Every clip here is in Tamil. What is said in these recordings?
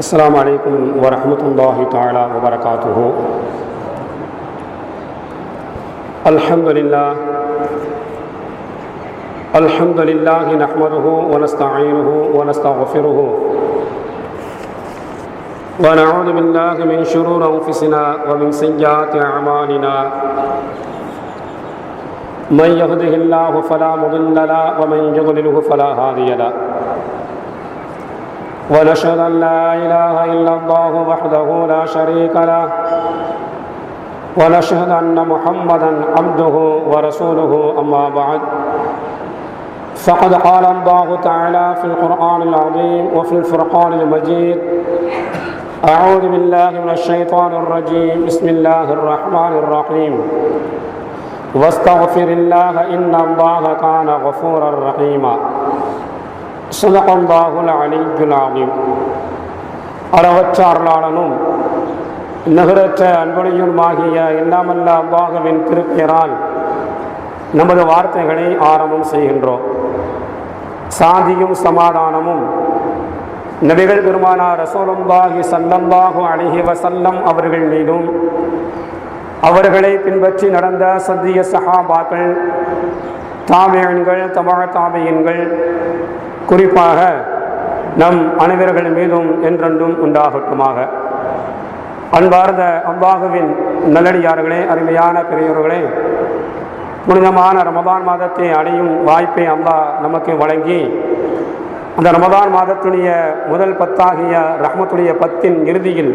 السلام عليكم ورحمة الله تعالى وبركاته. الحمد لله نحمده ونستعينه ونستغفره ونعوذ بالله من شرور أنفسنا ومن سيئات أعمالنا. من يهده الله فلا مضل له ومن يضلله فلا هادي له. ونشهد أن لا إله إلا الله وحده لا شريك له ونشهد أن محمدا عبده ورسوله. أما بعد، فقد قال الله تعالى في القرآن العظيم وفي الفرقان المجيد: أعوذ بالله من الشيطان الرجيم. بسم الله الرحمن الرحيم. واستغفر الله إن الله كان غفورا رحيما. صدق الله العلي العظيم. அளவற்ற அருளாளனும் நிகரற்ற அன்புடையுமாகிய எல்லாமல்ல அல்லாஹ்வின் திருப்பெயரால் நமது வார்த்தைகளை ஆரம்பம் செய்கின்றோம். சாந்தியும் சமாதானமும் நபிகள் பெருமானார் ரசூலுல்லாஹி ஸல்லல்லாஹு அலைஹி வஸல்லம் அவர்கள் மீதும், அவர்களை பின்பற்றி நடந்த சத்திய சஹாபாக்கள், தாபிஈன்கள், தபஅ தாபிஈன்கள், குறிப்பாக நம் அனைவர்கள் மீதும் என்றென்றும் உண்டாகட்டுமாக. அன்பார்ந்த அல்லாஹ்வின் நல்லடியார்களே, அருமையான பெரியோர்களே, புனிதமான ரமதான் மாதத்தை அடையும் வாய்ப்பை அல்லாஹ் நமக்கு வழங்கி, அந்த ரமதான் மாதத்துடைய முதல் பத்தாகிய ரஹ்மத்துடைய பத்தின் இறுதியில்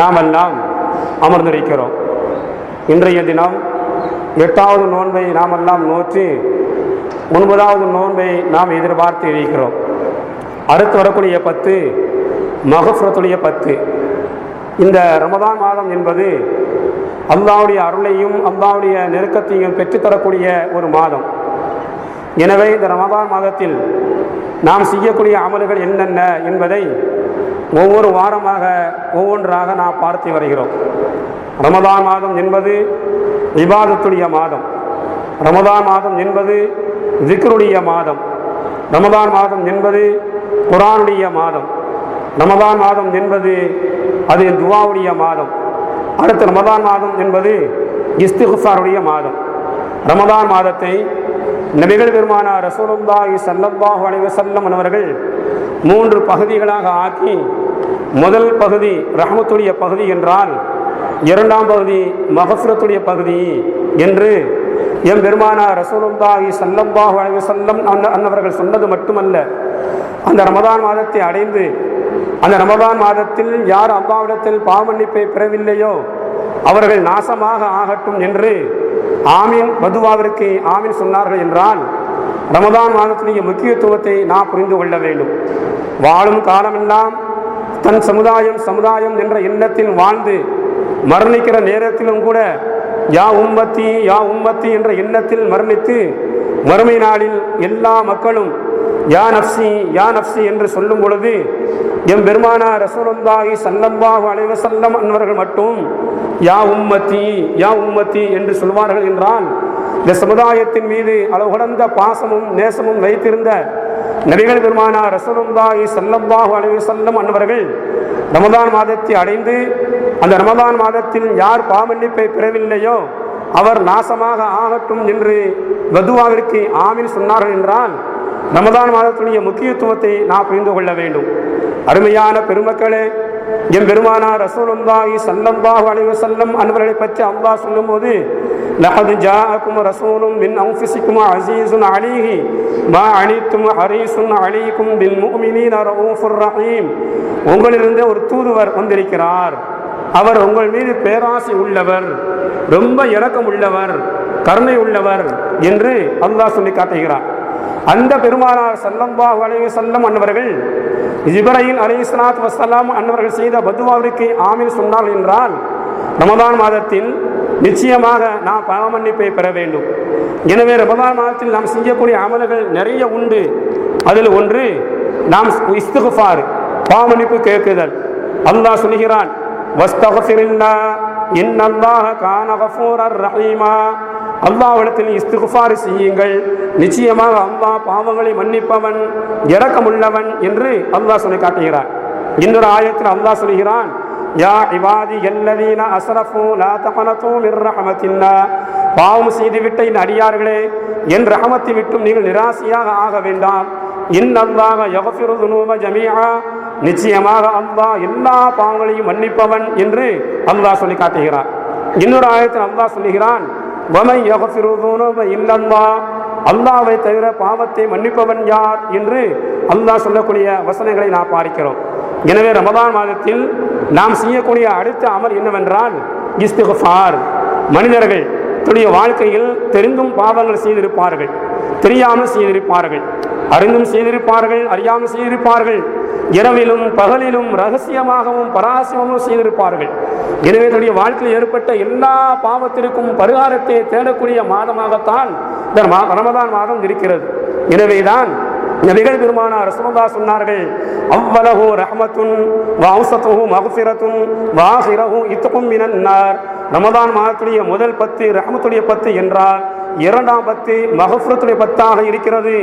நாம் எல்லாம் அமர்ந்திருக்கிறோம். இன்றைய தினம் 8வது நோன்பை நாம் எல்லாம் நோற்றி 9வது நோன்பை நாம் எதிர்பார்த்து இருக்கிறோம். அடுத்து வரக்கூடிய 10 மஃபிரத்துடைய 10. இந்த ரமதான் மாதம் என்பது அல்லாஹ்வுடைய அருளையும் அல்லாஹ்வுடைய நெருக்கத்தையும் பெற்றுத்தரக்கூடிய ஒரு மாதம். எனவே இந்த ரமதான் மாதத்தில் நாம் செய்யக்கூடிய அமல்கள் என்னென்ன என்பதை ஒவ்வொரு வாரமாக ஒவ்வொன்றாக நாம் பார்த்து வருகிறோம். ரமதான் மாதம் என்பது இபாதத்துடைய மாதம். ரமதான் மாதம் என்பது திக்ருடைய மாதம். ரமதான் மாதம் என்பது குர்ஆனுடைய மாதம். ரமதான் மாதம் என்பது அது துஆவுடைய மாதம். அடுத்த ரமதான் மாதம் என்பது இஸ்திக்ஃபாருடைய மாதம். ரமதான் மாதத்தை நபிகள் பெருமானார் ரசூலுல்லாஹி ஸல்லல்லாஹு அலைஹி வஸல்லம் அவர்கள் 3 பகுதிகளாக ஆக்கி, முதல் பகுதி ரஹ்மத்துடைய பகுதி என்றால், 2ஆம் பகுதி மஃபிரத்துடைய பகுதி என்று எம் பெருமானார் ரசூலுல்லாஹி ஸல்லல்லாஹு அலைஹி வஸல்லம் அன்னவர்கள் சொன்னது மட்டுமல்ல, அந்த ரமதான் மாதத்தை அடைந்து அந்த ரமதான் மாதத்தில் யார் அல்லாஹ்விடத்தில் பாவமன்னிப்பை பெறவில்லையோ அவர்கள் நாசமாக ஆகட்டும் என்று ஆமீன் பதுவாவிற்கு ஆமீன் சொன்னார்கள். என்றால் ரமதான் மாதத்தினுடைய முக்கியத்துவத்தை நாம் புரிந்து கொள்ள வேண்டும். வாழும் காலமெல்லாம் தன் சமுதாயம் என்ற எண்ணத்தில் வாழ்ந்து மரணிக்கிற நேரத்திலும் கூட யா உம்மத்தி என்ற எண்ணத்தில் மரணித்து, மறுமை நாளில் எல்லா மக்களும் யா நஃப்சி என்று சொல்லும் பொழுது எம் பெருமானார் ரசூலுல்லாஹி ஸல்லல்லாஹு அலைஹி வஸல்லம் அன்னவர்கள் மட்டும் யா உம்மத்தி என்று சொல்வார்கள். என்றால் இந்த சமுதாயத்தின் மீது அளவு கடந்த பாசமும் நேசமும் வைத்திருந்த நபிகள் பெருமானார் ரசூலுல்லாஹி ஸல்லல்லாஹு அலைஹி வஸல்லம் அன்னவர்கள் ரமதான் மாதத்தை அடைந்து அந்த ரமதான் மாதத்தில் யார் பாவமன்னிப்பை பெறவில்லையோ அவர் நாசமாக ஆகட்டும் என்று வதுவாவிற்கு ஆமீன் சொன்னார்கள். என்றால் ரமதான் மாதத்துடைய முக்கியத்துவத்தை நாம் புரிந்து கொள்ள வேண்டும். அருமையான பெருமக்களே, எம் பெருமானார் ரசூலுல்லாஹி ஸல்லல்லாஹு அலைஹி வஸல்லம் அன்வர்களை பற்றி அல்லாஹ் சொல்லும்போது, லகத் ஜாஅக்கும் ரசூலும் மின் அன்ஃபுசிக்கும் அஸீஸுன் அலைஹி மா அனித்தும் ஹரீஸுன் அலைக்கும் பில் முஃமினீன ரഊஃபுர் ரஹீம். உங்களிலிருந்து ஒரு தூதுவர் வந்திருக்கிறார், அவர் உங்கள் மீது பேராசை உள்ளவர், ரொம்ப இரக்கம் உள்ளவர், கருணை உள்ளவர் என்று அல்லாஹ் சொல்லி காட்டுகிறார். அந்த பெருமானார் ஸல்லல்லாஹு அலைஹி வஸல்லம் அன்னவர்கள் ஜிப்ரீல் அலைஹிஸ்ஸலாத்து வஸ்ஸலாம் அன்னவர்கள் செய்த பதுவாவிற்கு ஆமீன் சொன்னார்கள். என்றால் ரமதான் மாதத்தில் நிச்சயமாக நாம் பாவமன்னிப்பை பெற வேண்டும். எனவே ரமதான் மாதத்தில் நாம் செய்யக்கூடிய அமல்கள் நிறைய உண்டு. அதில் ஒன்று நாம் இஸ்திக்ஃபார், பாவமன்னிப்பு கேட்குதல். அல்லாஹ் சொல்கிறான், வஸ்தக்ஃபிருல்லாஹ் இன்னல்லாஹ கான கஃபூரர் ரஹீமா. அல்லாஹ்விடத்தில் இஸ்திக்ஃபார் செய்யுங்கள், நிச்சயமாக அல்லாஹ் பாவங்களை மன்னிப்பவன், இரக்கமுள்ளவன் என்று அல்லாஹ் சொல்லி காட்டுகிறார். இன்னொரு ஆயத்தில் அல்லாஹ் சொல்கிறான், யா இபாதி அல்லதீன அஸ்ரஃபு லா தக்னது மிர் ரஹ்மத்தில்லாஹ், பாவம் செய்துவிட்ட இந்த அடியார்களே, என் ரஹமத்தை விட்டும் நீங்கள் நிராசையாக ஆக வேண்டாம். இன்னல்லாஹ யக்ஃபிரு ذுனூப ஜமீஆ, நிச்சயமாக அல்லாஹ் எல்லா பாவங்களையும் மன்னிப்பவன் என்று அல்லாஹ் சொல்லி காட்டுகிறான். இன்னொரு ஆயத்தில் அல்லாஹ் சொல்லுகிறான், வமன் யக்ஃபிரு ذுனூப இல்லல்லாஹ், அல்லாஹ்வை தவிர பாவத்தை மன்னிப்பவன் யார் என்று அல்லாஹ் சொல்லக்கூடிய வசனங்களை நாம் பார்க்கிறோம். எனவே ரமதான் மாதத்தில் நாம் செய்யக்கூடிய அடுத்த அமல் என்னவென்றால் இஸ்திக்ஃபார். மனிதர்கள் தன்னுடைய வாழ்க்கையில் தெரிந்தும் பாவங்கள் செய்திருப்பார்கள், தெரியாமல் செய்திருப்பார்கள், அறிந்தும் செய்திருப்பார்கள், அறியாமல் செய்திருப்பார்கள், இரவிலும் பகலிலும் ரகசியமாகவும் பரகாசியமாகவும் செய்திருப்பார்கள். எனவே தன்னுடைய வாழ்க்கையில் ஏற்பட்ட எல்லா பாவத்திற்கும் பரிகாரத்தை தேடக்கூடிய மாதமாகத்தான் இந்த ரமதான் மாதம் இருக்கிறது. எனவேதான் நபிகள் பெருமானார் ரசூலுல்லாஹ் சொன்னார்கள், அவ்வலஹு ரஹ்மத்துன் வ அவ்ஸதுஹு மக்ஃபிரத்துன் வ ஆகிரஹு இத்கும் மினன் நார். ரமதான் மாதத்துடைய முதல் 10 ரஹ்மத்துடைய 10 என்றால், இரண்டாம் 10 மக்ஃபிரத்துடைய 10ஆக இருக்கிறது,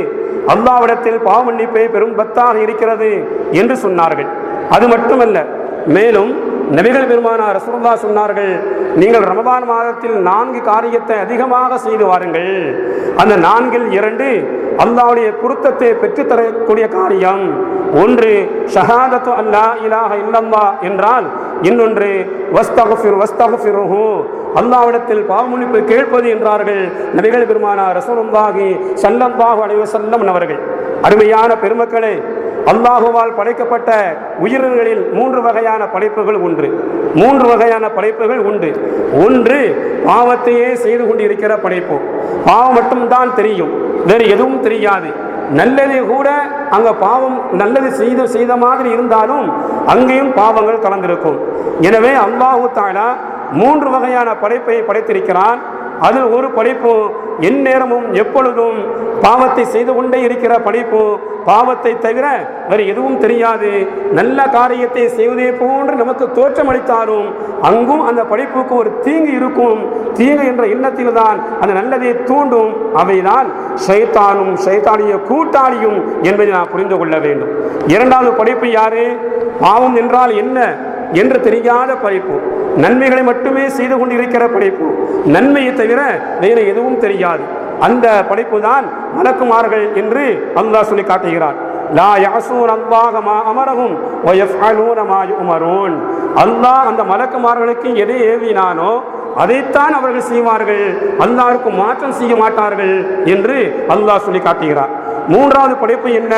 அல்லாஹ்விடத்தில் பாவ மன்னிப்பை பெரும் 10ஆக இருக்கிறது என்று சொன்னார்கள். அது மட்டுமல்ல, மேலும் நபிகள் பெருமானார் ரசூலுல்லாஹ் சொன்னார்கள், நீங்கள் ரமதான் மாதத்தில் 4 காரியத்தை அதிகமாக செய்து வாருங்கள். அந்த 4ல் 2 அல்லாஹ்வுடைய பொருத்தத்தை பெற்றுத்தரக்கூடிய காரியம். ஒன்று ஷஹாதத்து அல்லா இலாஹ இல்லல்லாஹ் என்றால், இன்னொன்று வஸ்தக்ஃபிருஹு, அல்லாஹ்விடத்தில் பாவமன்னிப்பு கேட்பது என்றார்கள் நபிகள் பெருமானார் ரசூலுல்லாஹி ஸல்லல்லாஹு அலைஹி வஸல்லம் அவர்கள். அருமையான பெருமக்களே, அல்லாஹுவால் படைக்கப்பட்ட உயிரினங்களில் 3 வகையான படைப்புகள் உண்டு. 3 வகையான படைப்புகள் உண்டு. ஒன்று பாவத்தையே செய்து கொண்டிருக்கிற படைப்பு. பாவம் மட்டும்தான் தெரியும், வேறு எதுவும் தெரியாது. நல்லது கூட அங்க பாவம், நல்லது செய்த மாதிரி இருந்தாலும் அங்கேயும் பாவங்கள் கலந்திருக்கும். எனவே அல்லாஹு தஆலா 3 வகையான படைப்பை படைத்திருக்கிறான். அதில் ஒரு படைப்பு எந்நேரமும் எப்பொழுதும் பாவத்தை செய்து கொண்டே இருக்கிற படைப்பு. பாவத்தை தவிர வேறு எதுவும் தெரியாது. நல்ல காரியத்தை செய்வதே போன்று நமக்கு தோற்றம் அளித்தாலும் அங்கும் அந்த படைப்புக்கு ஒரு தீங்கு இருக்கும். தீங்கு என்ற எண்ணத்தில் தான் அந்த நல்லதை தூண்டும். அவைதான் ஷைத்தானும் ஷைத்தானிய கூட்டாளியும் என்பதை நாம் புரிந்து கொள்ள வேண்டும். இரண்டாவது படைப்பு யாரு? பாவம் என்றால் என்ன என்று தெரியாத படைப்பு, நன்மைகளை மட்டுமே செய்து கொண்டிருக்கிற படைப்பு, நன்மையை தவிர வேறு எதுவும் தெரியாது. அந்த படைப்பு தான் மலக்குமார்கள் என்று அல்லாஹ் சொல்லி காட்டுகிறார். லா யஸூன அல்லாஹ மா அமரஹும் வ யஃஅலூன மா யுமரூன். அல்லாஹ் அந்த மலக்குமார்களுக்கு எதை ஏவினானோ அதைத்தான் அவர்கள் செய்வார்கள், அல்லாஹ்வுக்கு மாற்றம் செய்ய மாட்டார்கள் என்று அல்லாஹ் சொல்லி காட்டுகிறார். மூன்றாவது படைப்பு என்ன?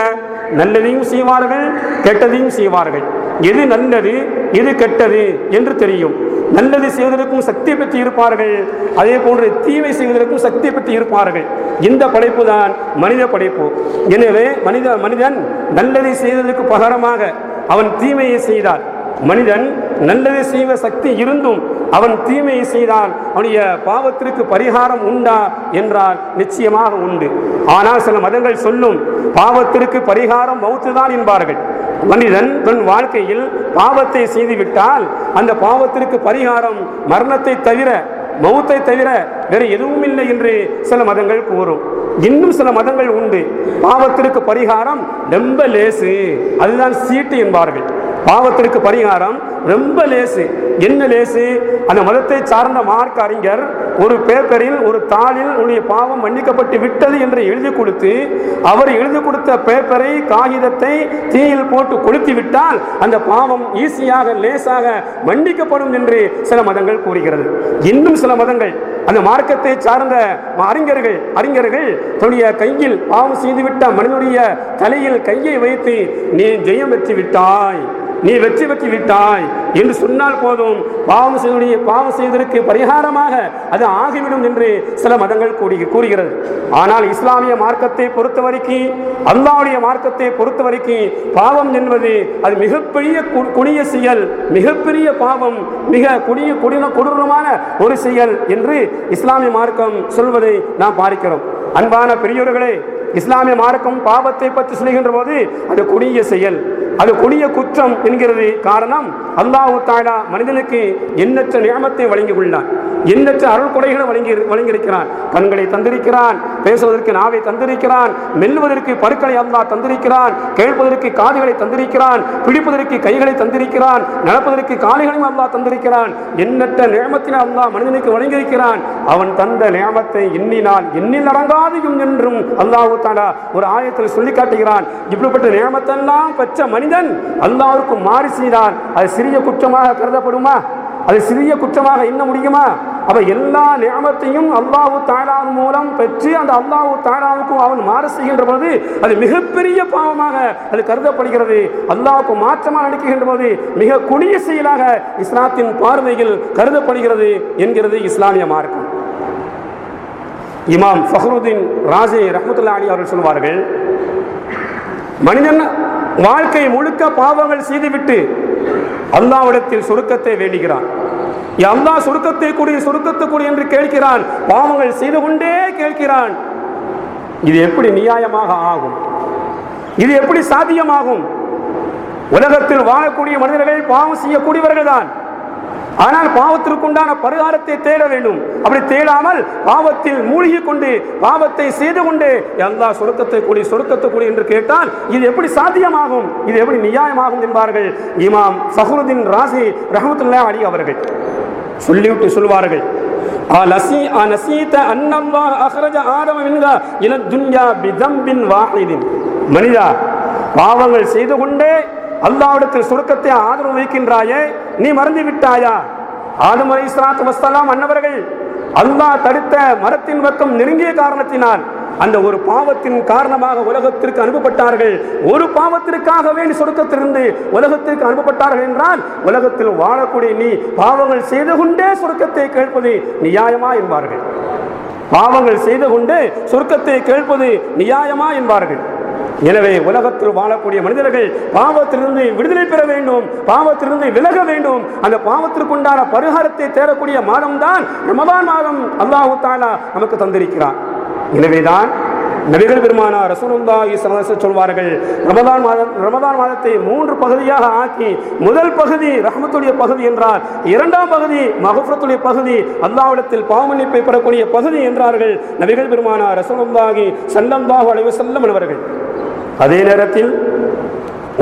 நல்லதையும் செய்வார்கள், கெட்டதையும் செய்வார்கள். எது நல்லது எது கெட்டது என்று தெரியும். நல்லது செய்வதற்கும் சக்தி பெற்று இருப்பார்கள், அதே போன்று தீமை செய்வதற்கும் சக்தி பெற்று இருப்பார்கள். இந்த படைப்பு தான் மனித படைப்பு. எனவே மனிதன் நல்லதை செய்வதற்கு பகரமாக அவன் தீமையை செய்தால், மனிதன் நல்லதை செய்வ சக்தி இருந்தும் அவன் தீமையை செய்தால் அவனுடைய பாவத்திற்கு பரிகாரம் உண்டா என்றால் நிச்சயமாக உண்டு. ஆனால் சில மதங்கள் சொல்லும் பாவத்திற்கு பரிகாரம் மௌத்து தான் என்பார்கள். மனிதன் தன் வாழ்க்கையில் பாவத்தை செய்துவிட்டால் அந்த பாவத்திற்கு பரிகாரம் மரணத்தை தவிர, மௌத்தை தவிர வேறு எதுவும் இல்லை என்று சில மதங்கள் கூறும். இன்னும் சில மதங்கள் உண்டு, பாவத்திற்கு பரிகாரம் ரொம்ப லேசு, அதுதான் சீட்டு என்பார்கள். பாவத்திற்கு பரிகாரம் ரொம்ப லேசு. என்ன லேசு? அந்த மதத்தை சார்ந்த மார்க்க அறிஞர் ஒரு பேப்பரில், ஒரு தாளில் உன்னுடைய பாவம் மன்னிக்கப்பட்டு விட்டது என்று எழுதி கொடுத்து, அவர் எழுதி கொடுத்த பேப்பரை, காகிதத்தை தீயில் போட்டு கொளுத்தி விட்டால் அந்த பாவம் ஈஸியாக லேசாக மன்னிக்கப்படும் என்று சில மதங்கள் கூறுகிறது. இன்னும் சில மதங்கள் அந்த மார்க்கத்தை சார்ந்த அறிஞர்கள் தன்னுடைய கையில் பாவம் செய்துவிட்ட மனிதனுடைய தலையில் கையை வைத்து நீ ஜெயம் பெற்று விட்டாய், நீ வெற்றி பெற்று விட்டாய் என்று சொன்னால் போதும், பாவம் செய்வதற்கு பரிகாரமாக அது ஆகிவிடும் என்று சில மதங்கள் கூறுகிறது. ஆனால் இஸ்லாமிய மார்க்கத்தை பொறுத்தவரைக்கும், அல்லாஹ்வுடைய மார்க்கத்தை பொறுத்தவரைக்கும் பாவம் என்பது அது மிகப்பெரிய கொடிய செயல், மிகப்பெரிய பாவம், மிக கொடூரமான ஒரு செயல் என்று இஸ்லாமிய மார்க்கம் சொல்வதை நாம் பார்க்கிறோம். அன்பான பெரியோர்களே, இஸ்லாமிய மார்க்கம் பாவத்தை பற்றி சொல்கின்ற போது அது கொடிய செயல், அது கொடிய குற்றம் என்கிறது. காரணம், அல்லாஹ் தஆலா மனிதனுக்கு எண்ணற்ற நியமத்தை வழங்கி உள்ளான். எண்ணற்ற அருள் கொடைகளை வழங்கியிருக்கிறான். கண்களை தந்திருக்கிறான், பேசுவதற்கு நாவை தந்திருக்கிறான், மெல்லுவதற்கு பற்களை அல்லாஹ் தந்திருக்கிறான், கேட்பதற்கு காதுகளை தந்திருக்கிறான், பிடிப்பதற்கு கைகளை தந்திருக்கிறான், நடப்பதற்கு காலைகளையும் அல்லாஹ் தந்திருக்கிறான். எண்ணற்ற நியமத்தினை அல்லாஹ் மனிதனுக்கு வழங்கியிருக்கிறான். அவன் தந்த நியமத்தை எண்ணினால் எண்ணில் அடங்காதையும் என்றும் அல்லாஹ் தஆலா ஒரு ஆயத்தில் சொல்லி காட்டுகிறான். இப்படிப்பட்ட நியமத்தெல்லாம் பெற்ற மனிதன் அல்லாஹ்வுக்கு மாறு செய்தால் அது சிறிய குற்றமாக கருதப்படுமா? அது சிறிய குற்றமாக எண்ண முடியுமா? அப்ப எல்லா நியமத்தையும் அல்லாஹ் தஆலா மூலம் பெற்று அந்த அல்லாஹ் தஆலாவுக்கு அவன் மாறு செய்கின்ற போது அது மிகப்பெரிய பாவமாக அது கருதப்படுகிறது. அல்லாஹ்வுக்கு மாற்றமாக நடக்கின்ற போது மிக கொடிய செயலாக இஸ்லாத்தின் பார்வையில் கருதப்படுகிறது என்கிறது இஸ்லாமிய மார்க்கம். இமாம் ஃபஹ்ருதீன் ராஸி ரஹ்மத்துல்லாஹி அலைஹி அவர்கள் சொல்வார்கள், மனிதன் வாழ்க்கை முழுக்க பாவங்கள் செய்துவிட்டு அல்லாஹ்விடத்தில் சொர்க்கத்தை வேண்டுகிறான். அல்லாஹ் சொர்க்கத்தை கூடிய என்று கேட்கிறான். பாவங்கள் செய்து கொண்டே கேட்கிறான். இது எப்படி நியாயமாக ஆகும்? இது எப்படி சாத்தியமாகும்? உலகத்தில் வாழக்கூடிய மனிதர்கள் பாவம் செய்யக்கூடியவர்கள் தான். ஆனால் பாவத்திற்குண்டான பரிகாரத்தை தேட வேண்டும். அப்படி தேடாமல் பாவத்தில் மூழ்கி கொண்டு பாவத்தை செய்து கொண்டு அல்லாஹ் சொர்க்கத்தை கூடி என்று கேட்டால் இது எப்படி சாத்தியமாகும்? இது எப்படி நியாயமாகும் என்பார்கள் இமாம் ஃபஹ்ருதீன் ராஸி ரஹ்மத்துல்லாஹி அலைஹி அவர்கள். சொல்லிவிட்டு சொல்வார்கள், மனிதா, பாவங்கள் செய்து கொண்டே அல்லாஹ்விடத்தில் சொர்க்கத்தை ஆதரவு வைக்கின்றாயே, நீ மறந்து விட்டாயா? ஆதம் அலைஹிஸ்ஸலாத்து வஸ்ஸலாம் அன்னவர்கள் அல்லாஹ் தடுத்த மரத்தின் பக்கம் நெருங்கிய காரணத்தினால் அந்த ஒரு பாவத்தின் காரணமாக உலகத்திற்கு அனுப்பப்பட்டார்கள். ஒரு பாவத்திற்காகவே நீ சொர்க்கத்திலிருந்து உலகத்திற்கு அனுப்பப்பட்டார்கள் என்றால் உலகத்தில் வாழக்கூடிய நீ பாவங்கள் செய்து கொண்டே சொர்க்கத்தை கேட்பது நியாயமா என்பார்கள். பாவங்கள் செய்து கொண்டே சொர்க்கத்தை கேட்பது நியாயமா என்பார்கள். எனவே உலகத்தில் வாழக்கூடிய மனிதர்கள் பாவத்திலிருந்து விடுதலை பெற வேண்டும், பாவத்திலிருந்து விலக வேண்டும். அந்த பாவத்திற்குண்டான பரிகாரத்தை தேடக்கூடிய மாதம் தான் ரமதான் மாதம் அல்லாஹ் தஆலா நமக்கு தந்திருக்கிறார். எனவேதான் நபிகள் பெருமானார் ரசூலுல்லாஹி ஸல்லல்லாஹு அலைஹி வஸல்லம் சொல்வார்கள், ரமதான் மாதத்தை 3 பகுதியாக ஆக்கி முதல் பகுதி ரஹ்மத்துடைய பகுதி என்றார், இரண்டாம் பகுதி மக்ஃபிரத்துடைய பகுதி, அல்லாஹ்விடத்தில் பாவமன்னிப்பை பெறக்கூடிய பகுதி என்றார்கள் நபிகள் பெருமானார் ரசூலுல்லாஹி ஸல்லல்லாஹு அலைஹி வஸல்லம் அவர்கள். அதே நேரத்தில்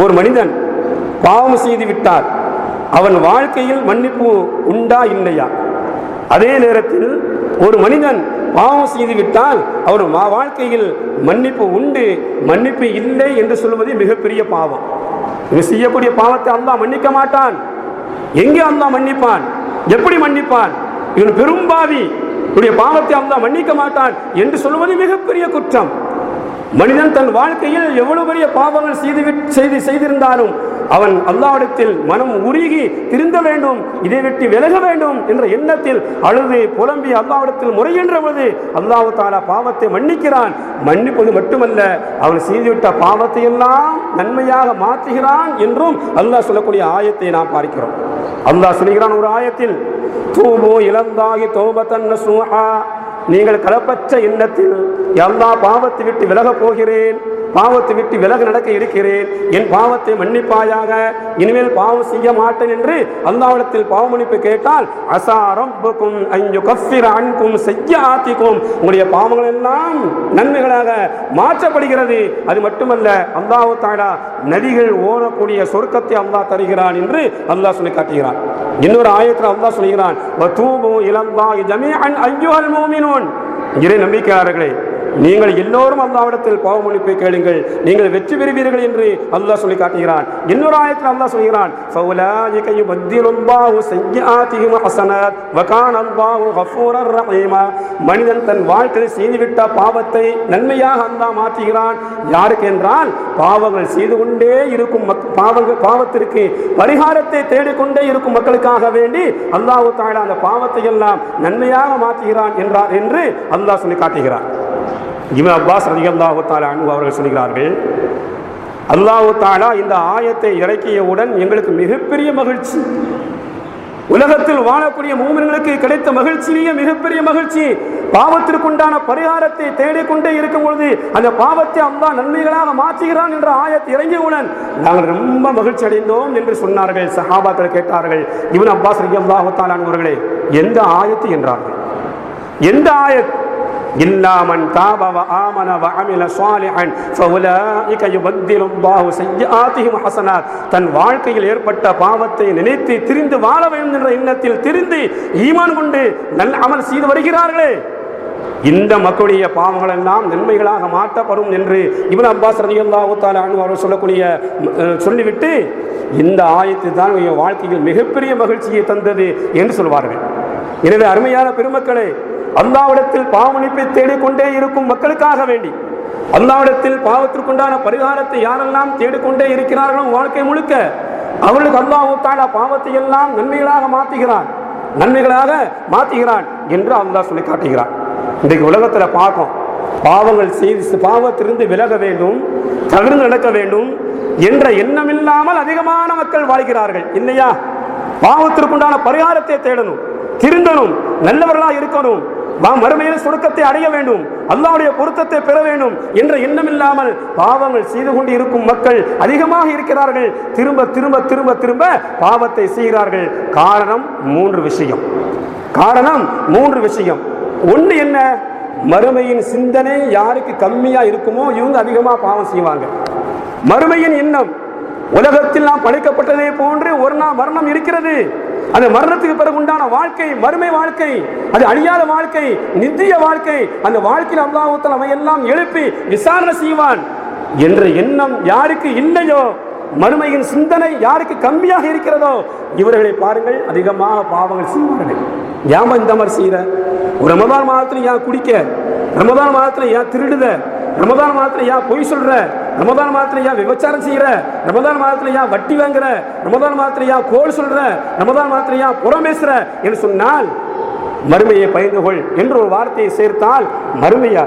ஒரு மனிதன் பாவம் செய்து விட்டார், அவன் வாழ்க்கையில் மன்னிப்பு உண்டா இல்லையா? அதே நேரத்தில் ஒரு மனிதன் பாவம் செய்து விட்டால் அவர் வாழ்க்கையில் மன்னிப்பு உண்டு, மன்னிப்பு இல்லை என்று சொல்வது மிகப்பெரிய பாவம். இவன் செய்யக்கூடிய பாவத்தை அல்லாஹ் மன்னிக்க மாட்டான். எங்கே அல்லாஹ் மன்னிப்பான்? எப்படி மன்னிப்பான்? இவன் பெரும்பாவி, இவனுடைய பாவத்தை அல்லாஹ் மன்னிக்க மாட்டான் என்று சொல்வது மிகப்பெரிய குற்றம். மனிதன் தன் வாழ்க்கையில் எவ்வளவு பெரிய பாவங்கள் செய்திருந்தாலும் அவன் அல்லாஹ்விடத்தில் மனம் உருகி திருந்த வேண்டும், இதை விட்டு விலக வேண்டும் என்ற எண்ணத்தில் அழுது புலம்பி அல்லாஹ்விடத்தில் முறைகின்ற பொழுது அல்லாஹ் தஆலா பாவத்தை மன்னிக்கிறான். மன்னிப்பது மட்டுமல்ல, அவன் செய்துவிட்ட பாவத்தை எல்லாம் நன்மையாக மாற்றுகிறான் என்றும் அல்லாஹ் சொல்லக்கூடிய ஆயத்தை நாம் பார்க்கிறோம். அல்லாஹ் சொல்கிறான் ஒரு ஆயத்தில், தூபு இலல்லாஹி தௌபத்தன் நஸூஹா, நீங்கள் கலப்பற்ற எண்ணத்தில் அல்லாஹ் பாவத்தை விட்டு விலகப் போகிறேன், பாவத்தை விட்டு விலக நடக்க இருக்கிறேன், என் பாவத்தை மன்னிப்பாயாக, இனிமேல் பாவம் செய்ய மாட்டேன் என்று அல்லாஹ்விடத்தில் பாவ மன்னிப்பு கேட்டால் அஸா ரப்புக்கும் அன் யுகஃபிர அன்கும் ஸய்யிஆத்திக்கும், உங்களுடைய பாவங்கள் எல்லாம் நன்மைகளாக மாற்றப்படுகிறது. அது மட்டுமல்ல, அல்லாஹ் தஆலா நதிகள் ஓடக்கூடிய சொர்க்கத்தை அல்லாஹ் தருகிறான் என்று அல்லாஹ் சொல்லி காட்டுகிறான். இன்னொரு ஆயத்தில் அல்லாஹ் சொல்கிறான், வதூபு இலல்லாஹி ஜமீஅன் அய்யுஹல் முஃமினூன், இறை நம்பிக்கையாளர்களே நீங்கள் எல்லோரும் அல்லாஹ்விடத்தில் பாவ மன்னிப்பை கேளுங்கள், நீங்கள் வெற்றி பெறுவீர்கள் என்று அல்லாஹ் சொல்லி காட்டுகிறான். இன்னொரு ஆயத்தில் அல்லாஹ் சொல்கிறான், ஃபௌலாயிக யுபத்திலுல்லாஹு ஸய்யிஆத்திஹிம் ஹஸனாத் வகான அல்லாஹு கஃபூரர் ரஹீமா, மனிதன் தன் வாழ்க்கையில் செய்துவிட்ட பாவத்தை நன்மையாக அல்லாஹ் மாற்றுகிறான். யாருக்கு என்றால் பாவங்கள் செய்து கொண்டே இருக்கும் பாவத்திற்கு பரிகாரத்தை தேடிக்கொண்டே இருக்கும் மக்களுக்காக வேண்டி அல்லாஹ் தஆலா அந்த பாவத்தை எல்லாம் நன்மையாக மாற்றுகிறான் என்றார் என்று அல்லாஹ் சொல்லி காட்டுகிறான். இப்னு அப்பாஸ் ரலியல்லாஹு தஆலா அன்ஹு அவர்கள் சொல்கிறார்கள், அல்லாஹ் தஆலா இந்த ஆயத்தை இறக்கியவுடன் எங்களுக்கு மிகப்பெரிய மகிழ்ச்சி. உலகத்தில் வாழக்கூடிய மூமின்களுக்கு கிடைத்த மகிழ்ச்சியிலேயே மிகப்பெரிய மகிழ்ச்சி பாவத்திற்குண்டான பரிகாரத்தை தேடிக்கொண்டே இருக்கும் பொழுது அந்த பாவத்தை அல்லாஹ் நன்மைகளாக மாற்றுகிறான் என்ற ஆயத் இறங்கியவுடன் நாங்கள் ரொம்ப மகிழ்ச்சி அடைந்தோம் என்று சொன்னார்கள். சஹாபாக்கள் கேட்டார்கள், இப்னு அப்பாஸ் ரலியல்லாஹு தஆலா அன்ஹுவர்களே, எந்த ஆயத்து என்றார்கள். எந்த ஆயத்? இல்லா மன் தாப வ ஆமன வ அமில ஸாலிஹன் ஃபஉலாயிக யுபத்திலுல்லாஹு ஸய்யிஆத்திஹிம் ஹஸனாத். தன் வாழ்க்கையில் ஏற்பட்ட பாவத்தை நினைத்து திரிந்து வாழ வேண்டும் என்ற எண்ணத்தில் திரிந்து ஈமான் கொண்டு நல்ல அமல் செய்து வருகிறார்களே, இந்த மக்களுடைய பாவங்கள் எல்லாம் நன்மைகளாக மாற்றப்படும் என்று இப்னு அப்பாஸ் ரலியல்லாஹு தஆலா அன்ஹு அவர்கள் சொல்லிவிட்டு இந்த ஆயத்து தான் வாழ்க்கையில் மிகப்பெரிய மகிழ்ச்சியை தந்தது என்று சொல்வார்கள். எனவே அருமையான பெருமக்களே, அல்லாஹ்விடத்தில் பாவமன்னிப்பை தேடிக்கொண்டே இருக்கும் மக்களுக்காக வேண்டி, அல்லாஹ்விடத்தில் பாவத்திற்குண்டான பரிகாரத்தை யாரெல்லாம் தேடிக்கொண்டே இருக்கிறார்களோ வாழ்க்கை முழுக்க அவர்களுக்கு அல்லாஹ் தஆலா பாவத்தை எல்லாம் நன்மைகளாக மாற்றுகிறான் என்று அல்லாஹ் சொல்லி காட்டுகிறான். இன்றைக்கு உலகத்தில் பார்க்கும், பாவங்கள் செய்து பாவத்திலிருந்து விலக வேண்டும், தவிர்த்து நடக்க வேண்டும் என்ற எண்ணம் இல்லாமல் அதிகமான மக்கள் வாழ்கிறார்கள் இல்லையா? பாவத்திற்குண்டான பரிகாரத்தை தேடணும், திருந்தணும், நல்லவர்களாக இருக்கணும், மறுமையில் சுருக்கத்தை அடைய வேண்டும், அல்லாஹ்வுடைய பொருத்தத்தை பெற வேண்டும் என்ற எண்ணம் இல்லாமல் பாவங்கள் செய்து கொண்டு இருக்கும் மக்கள் அதிகமாக இருக்கிறார்கள். திரும்ப திரும்ப திரும்ப திரும்ப பாவத்தை செய்கிறார்கள். காரணம் மூன்று விஷயம். ஒன்று என்ன? மறுமையின் சிந்தனை யாருக்கு கம்மியா இருக்குமோ இவங்க அதிகமா பாவம் செய்வாங்க. மறுமையின் எண்ணம், உலகத்தில் நாம் படைக்கப்பட்டதே போன்று ஒரு நாள் மரணம் இருக்கிறது. அந்த மரணத்துக்கு பிறகு உண்டான வாழ்க்கை மறுமை வாழ்க்கை, அது அழியாத வாழ்க்கை, நித்திய வாழ்க்கை. அந்த வாழ்க்கையில் அல்லாஹ் தஆலா நம்மை எல்லாம் எழுப்பி விசாரணை செய்வான் என்ற எண்ணம் யாருக்கு இல்லையோ, மறுமையின் சிந்தனை யாருக்கு கம்மியாக இருக்கிறதோ இவர்களை பாருங்கள், அதிகமாக பாவங்கள் செய்வார்கள். ஏன் இந்த மாதிரி செய்யற? ஒரு ரமதான் மாதத்துல ஏன் குடிக்க? ரமதான் மாதத்துல ஏன் திருடுத? ரமதான் மாதத்துல ஏன் பொய் சொல்ற? ரமதான் மாதத்துல ஏன் விபச்சாரம் செய்யற? ரமதான் மாதத்துல ஏன் வட்டி வாங்குற? ரமதான் மாதத்துல ஏன் கோல் சொல்ற? ரமதான் மாதத்துல ஏன் புறம் பேசுற என்று சொன்னால் மறுமையை பயந்து கொள் என்று ஒரு வார்த்தையை சேர்த்தால் மறுமையா?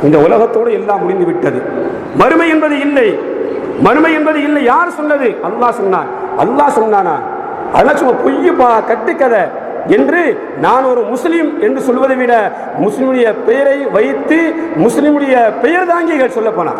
இந்த உலகத்தோடு எல்லாம் முடிந்து விட்டது. மறுமை என்பது இல்லை. யார் சொன்னது? அல்லாஹ் சொன்னானா? அதெல்லாம் சும்மா பொய்யுப்பா, கட்டுக்கதை என்று நான் ஒரு முஸ்லீம் என்று சொல்வதை விட முஸ்லிமுடைய பெயரை வைத்து முஸ்லிமுடைய பெயர் தாங்கிகள் சொல்ல போனார்.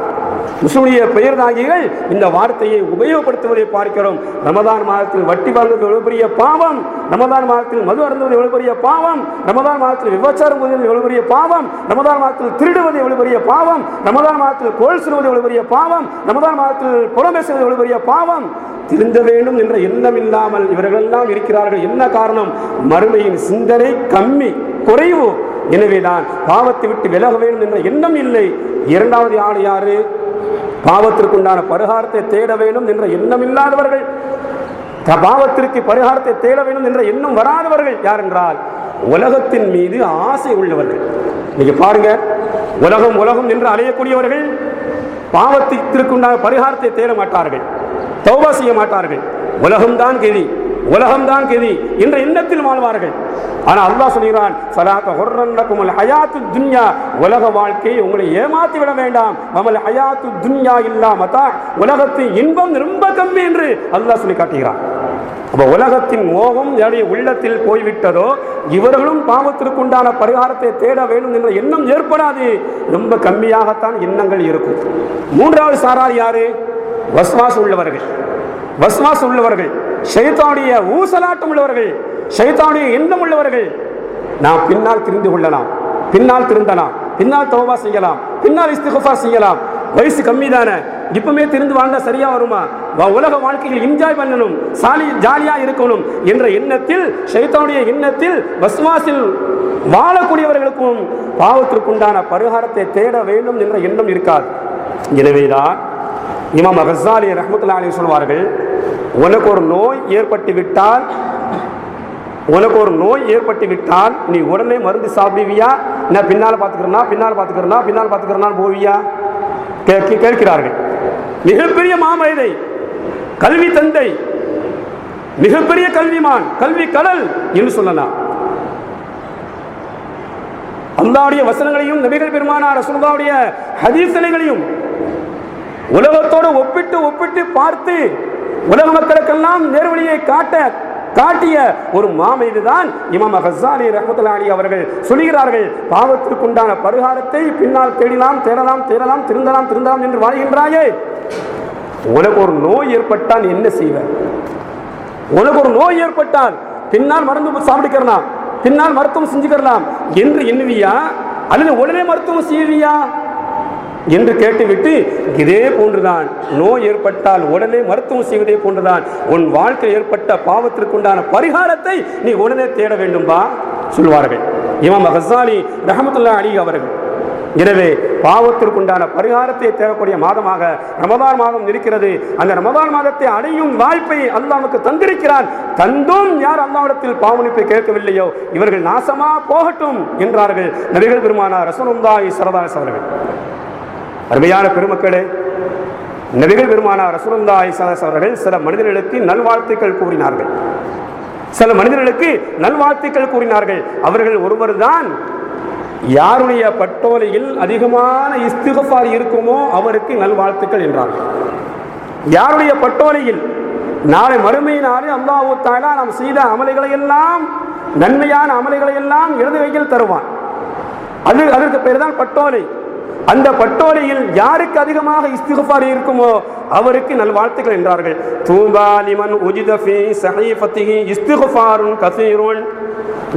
முஸ்லிமுடைய பெயர் தாங்கிகள் இந்த வார்த்தையை உபயோகப்படுத்துவதை பார்க்கிறோம். ரமதான் மாதத்தில் வட்டி வாங்குவது எவ்வளவு பெரிய பாவம், ரமதான் மாதத்தில் மது அருந்துவது எவ்வளவு பெரிய பாவம், ரமதான் மாதத்தில் விபச்சாரம் செய்வது எவ்வளவு பெரிய பாவம், ரமதான் மாதத்தில் திருடுவது எவ்வளவு பெரிய பாவம், ரமதான் மாதத்தில் கோல் சொல்வது எவ்வளவு பெரிய பாவம், ரமதான் மாதத்தில் புறம் பேசுவது எவ்வளவு பெரிய பாவம். திருந்த வேண்டும் என்ற எண்ணம் இல்லாமல் இவர்கள் எல்லாம் இருக்கிறார்கள். என்ன காரணம்? மறுமையின் சிந்தனை குறைவு. எனவேதான் பாவத்தை விட்டு விலக வேண்டும் என்ற எண்ணம் இல்லை. இரண்டாவது ஆள் யாரு? பாவத்திற்குண்டான பரிகாரத்தை தேட வேண்டும் என்ற எண்ணம் இல்லாதவர்கள், பாவத்திற்கு பரிகாரத்தை தேட வேண்டும் என்ற எண்ணம் வராதவர்கள் யார் என்றால் உலகத்தின் மீது ஆசை உள்ளவர்கள். நீங்க பாருங்க, உலகம் என்று அலையக்கூடியவர்கள் பாவத்திற்குண்டான பரிகாரத்தை தேட மாட்டார்கள், தௌபா செய்ய மாட்டார்கள். உலகம்தான் கெதி என்ற எண்ணத்தில் வாழ்வார்கள். ஆனால் அல்லாஹ் சொல்கிறான், ஃபலா தகுர்ரன்னகுமுல் ஹயாத்துத் துன்யா, உலக வாழ்க்கை உங்களை ஏமாற்றி விட வேண்டாம். வமல் ஹயாத்துத் துன்யா இல்லா மதா, உலகத்தின் இன்பம் ரொம்ப கம்மி என்று அல்லாஹ் சொல்லி காட்டுகிறான். அப்ப உலகத்தின் மோகம் யாருடைய உள்ளத்தில் போய்விட்டதோ இவர்களும் பாவத்திற்குண்டான பரிகாரத்தை தேட வேண்டும் என்ற எண்ணம் ஏற்படாது. ரொம்ப கம்மியாகத்தான் எண்ணங்கள் இருக்கும். மூன்றாவது சாரார் யாரு? வஸ்வாஸ் உள்ளவர்கள், ஷைத்தானுடைய ஊசலாட்டம் உள்ளவர்கள், ஷைத்தானுடைய எண்ணம் உள்ளவர்கள். நாம் பின்னால் திரிந்து கொள்ளலாம், பின்னால் திருந்தலாம், பின்னால் தௌபா செய்யலாம், பின்னால் இஸ்திக்ஃபார் செய்யலாம். வயசு கம்மி தானே, இப்பவுமே திருந்து வாழ்ந்தா சரியா வருமா? உலக வாழ்க்கையில் என்ஜாய் பண்ணணும், ஜாலியா இருக்கணும் என்ற எண்ணத்தில், ஷைத்தானுடைய எண்ணத்தில் வஸ்வாஸில் வாழக்கூடியவர்களுக்கும் பாவத்திற்குண்டான பரிகாரத்தை தேட வேண்டும் என்ற எண்ணம் இருக்காது. எனவேதான் இமாம் கஸ்ஸாலி ரஹ்மத்துல்லாஹி அலைஹி சொல்வார்கள், உனக்கு ஒரு நோய் ஏற்பட்டு விட்டால் நீ உடனே மருந்து சாப்பிடுவியா? நான் பின்னால் பார்த்துக்கிறேன்னா போவியா? கேட்கிறார்கள். மிகப்பெரிய மாமேதை, கல்வி தந்தை, மிகப்பெரிய கல்விமான், கல்வி கடல் என்று சொல்லலாம். அல்லாஹ்வுடைய வசனங்களையும் நபிகள் பெருமானார் ரசூலுல்லாஹ்வுடைய ஹதீஸ்களையும் உலகத்தோடு ஒப்பிட்டு பார்த்து உலக மக்களுக்கெல்லாம் நேர்வழியை காட்ட காட்டிய ஒரு மாமனிதர்தான் இமாம் கஸ்ஸாலி ரஹ்மத்துல்லாஹி அலைஹி அவர்கள் சொல்கிறார்கள், பாவத்திற்குண்டான பரிகாரத்தை பின்னால் தேடலாம் திருந்தலாம் என்று வாழ்கின்றாயே, உனக்கு ஒரு நோய் ஏற்பட்டால் என்ன செய்வ? உனக்கு ஒரு நோய் ஏற்பட்டால் பின்னால் மருந்து சாப்பிட்டுக்கலாம், பின்னால் மருத்துவம் செஞ்சுக்கலாம் என்று எண்ணுவியா அல்லது உடனே மருத்துவம் செய்வியா என்று கேட்டுவிட்டு, இதே போன்றுதான் நோய் ஏற்பட்டால் உடனே மருத்துவம் செய்வதே போன்றுதான் உன் வாழ்க்கை ஏற்பட்ட பாவத்திற்குண்டான பரிகாரத்தை நீ உடனே தேட வேண்டும்பா சொல்வார்கள் இமாம் கஸ்ஸாலி ரஹ்மத்துல்லாஹி அலைஹி அவர்கள். எனவே பாவத்திற்குண்டான பரிகாரத்தை தேடக்கூடிய மாதமாக ரமதான் மாதம் இருக்கிறது. அந்த ரமதான் மாதத்தை அடையும் வாய்ப்பை அல்லாஹ் நமக்கு தந்திருக்கிறான். தந்தும் யார் அல்லாஹ்விடத்தில் பாவமன்னிப்பை கேட்கவில்லையோ இவர்கள் நாசமா போகட்டும் என்றார்கள் நபிகள் பெருமானார் ரசூலுல்லாஹி ஸல்லல்லாஹு அலைஹி வஸல்லம். அருமையான பெருமக்களே, நபிகள் பெருமானார் ரசூலுல்லாஹி ஸல்லல்லாஹு அலைஹி அவர்கள் சில மனிதர்களுக்கு நல்வாழ்த்துக்கள் கூறினார்கள். அவர்கள் ஒருவர் தான் யாருடைய பட்டோலையில் அதிகமான இஸ்திக்ஃபார் இருக்குமோ அவருக்கு நல்வாழ்த்துக்கள் என்றார்கள். யாருடைய பட்டோலையில் நாளை மறுமை நாளே அல்லாஹ் தஆலா நாம் செய்த அமல்களை எல்லாம், நன்மையான அமல்களை எல்லாம் இடது கையில் தருவான். அதற்கு பேர் தான் பட்டோலை. அந்த பட்டோலையில் யாருக்கு அதிகமாக இஸ்திக்ஃபார் இருக்குமோ அவருக்கு நல்வாழ்த்துக்கள் என்றார்கள். தூபா லிமன் உஜித ஃபீ ஸஹீஃபத்திஹி இஸ்திக்ஃபாருன் கஸீருன்.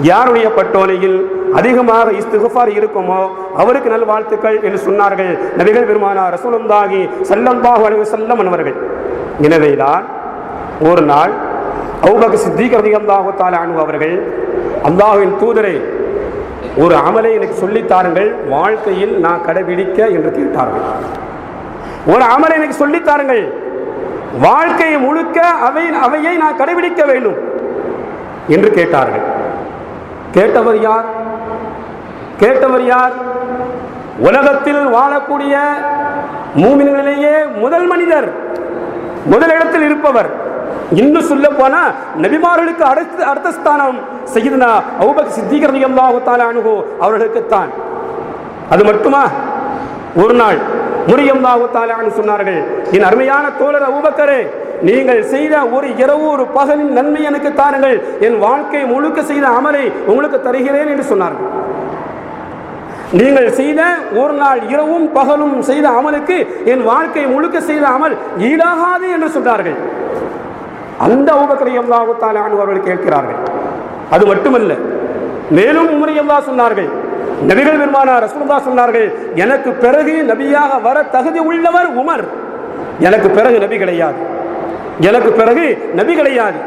யாருடைய பட்டோலையில் அதிகமாக இஸ்திக்ஃபார் இருக்குமோ அவருக்கு நல்வாழ்த்துக்கள் என்று சொன்னார்கள் நபிகள் பெருமானார் ரசூலுல்லாஹி ஸல்லல்லாஹு அலைஹி வஸல்லம் அவர்கள். எனவேதான் ஒரு நாள் அபூபக்கர் சித்திக் ரலியல்லாஹு தஆலா அன்ஹு அவர்கள், அல்லாஹ்வின் தூதரே, ஒரு அமலை எனக்கு சொல்லித்தாருங்கள், வாழ்க்கையில் நான் கடைபிடிக்க என்று கேட்டார்கள். ஒரு அமலை எனக்கு சொல்லித்தாருங்கள், வாழ்க்கையை முழுக்க அவையை நான் கடைபிடிக்க வேண்டும் என்று கேட்டார்கள். கேட்டவர் யார்? உலகத்தில் வாழக்கூடிய மூமின்களிலேயே முதல் மனிதர், முதல் இடத்தில் இருப்பவர். இன்னும் சொல்ல போனா நபிமார்களுக்கு அடுத்த ஸ்தானம் சய்யிதுனா அபூபக்கர் சித்திக் ரலியல்லாஹு தஆலா அன்ஹு அவர்களுக்குத்தான். அது மட்டுமா? ஒரு நாள் ரலியல்லாஹு தஆலா அன்ஹு சொன்னார்கள், என் அருமையான தோழர் அபூபக்கரே, நீங்கள் செய்த ஒரு இரவு ஒரு பகலின் நன்மை எனக்கு தாருங்கள், என் வாழ்க்கை முழுக்க செய்த அமலை உங்களுக்கு தருகிறேன் என்று சொன்னார்கள். நீங்கள் செய்த ஒரு நாள் இரவும் பகலும் செய்த அமலுக்கு என் வாழ்க்கை முழுக்க செய்த அமல் ஈடாகாது என்று சொன்னார்கள். அந்த அபூபக்கர் ரலியல்லாஹு தஆலா அன்ஹு அவர்கள் கேட்கிறார்கள். அது மட்டுமல்ல, மேலும் உமர் ரலியல்லாஹு சொன்னார்கள், நபிகள் பெருமானார் ரசூலுல்லாஹ் சொன்னார்கள், எனக்கு பிறகு நபியாக வர தகுதி உள்ளவர் உமர். எனக்கு பிறகு நபி கிடையாது.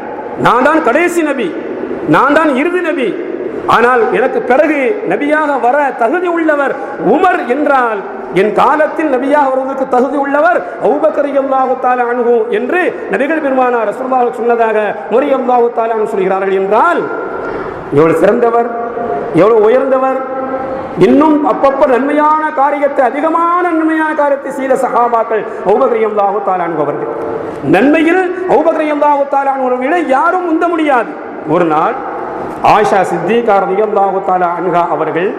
நான் தான் கடைசி நபி, நான் தான் இறுதி நபி. ஆனால் எனக்கு பிறகு நபியாக வர தகுதி உள்ளவர் உமர் என்றால், என் காலத்தில் நபியாக வருவதற்கு தகுதி உள்ளவர் அபூபக்கர் ரலியல்லாஹு தஆலா அன்ஹு என்று நபிகள் பெருமானார் ரசூலுல்லாஹ் சொன்னதாக உமர் ரலியல்லாஹு தஆலா அன்ஹு சொல்கிறார்கள். என்றால் எவ்வளவு சிறந்தவர், எவ்வளவு உயர்ந்தவர். இன்னும் அப்பப்ப நன்மையான காரியத்தை, அதிகமான நன்மையான காரியத்தை செய்த சஹாபாக்கள் அபூபக்கர் ரலியல்லாஹு தஆலா அன்ஹு அவர்கள். நன்மையில் அபூபக்கர் ரலியல்லாஹு தஆலா அன்ஹுவை விட யாரும் முந்த முடியாது. ஒரு நாள் ஆயிஷா சித்திகா ரலியல்லாஹு தஆலா அன்ஹா அவர்கள்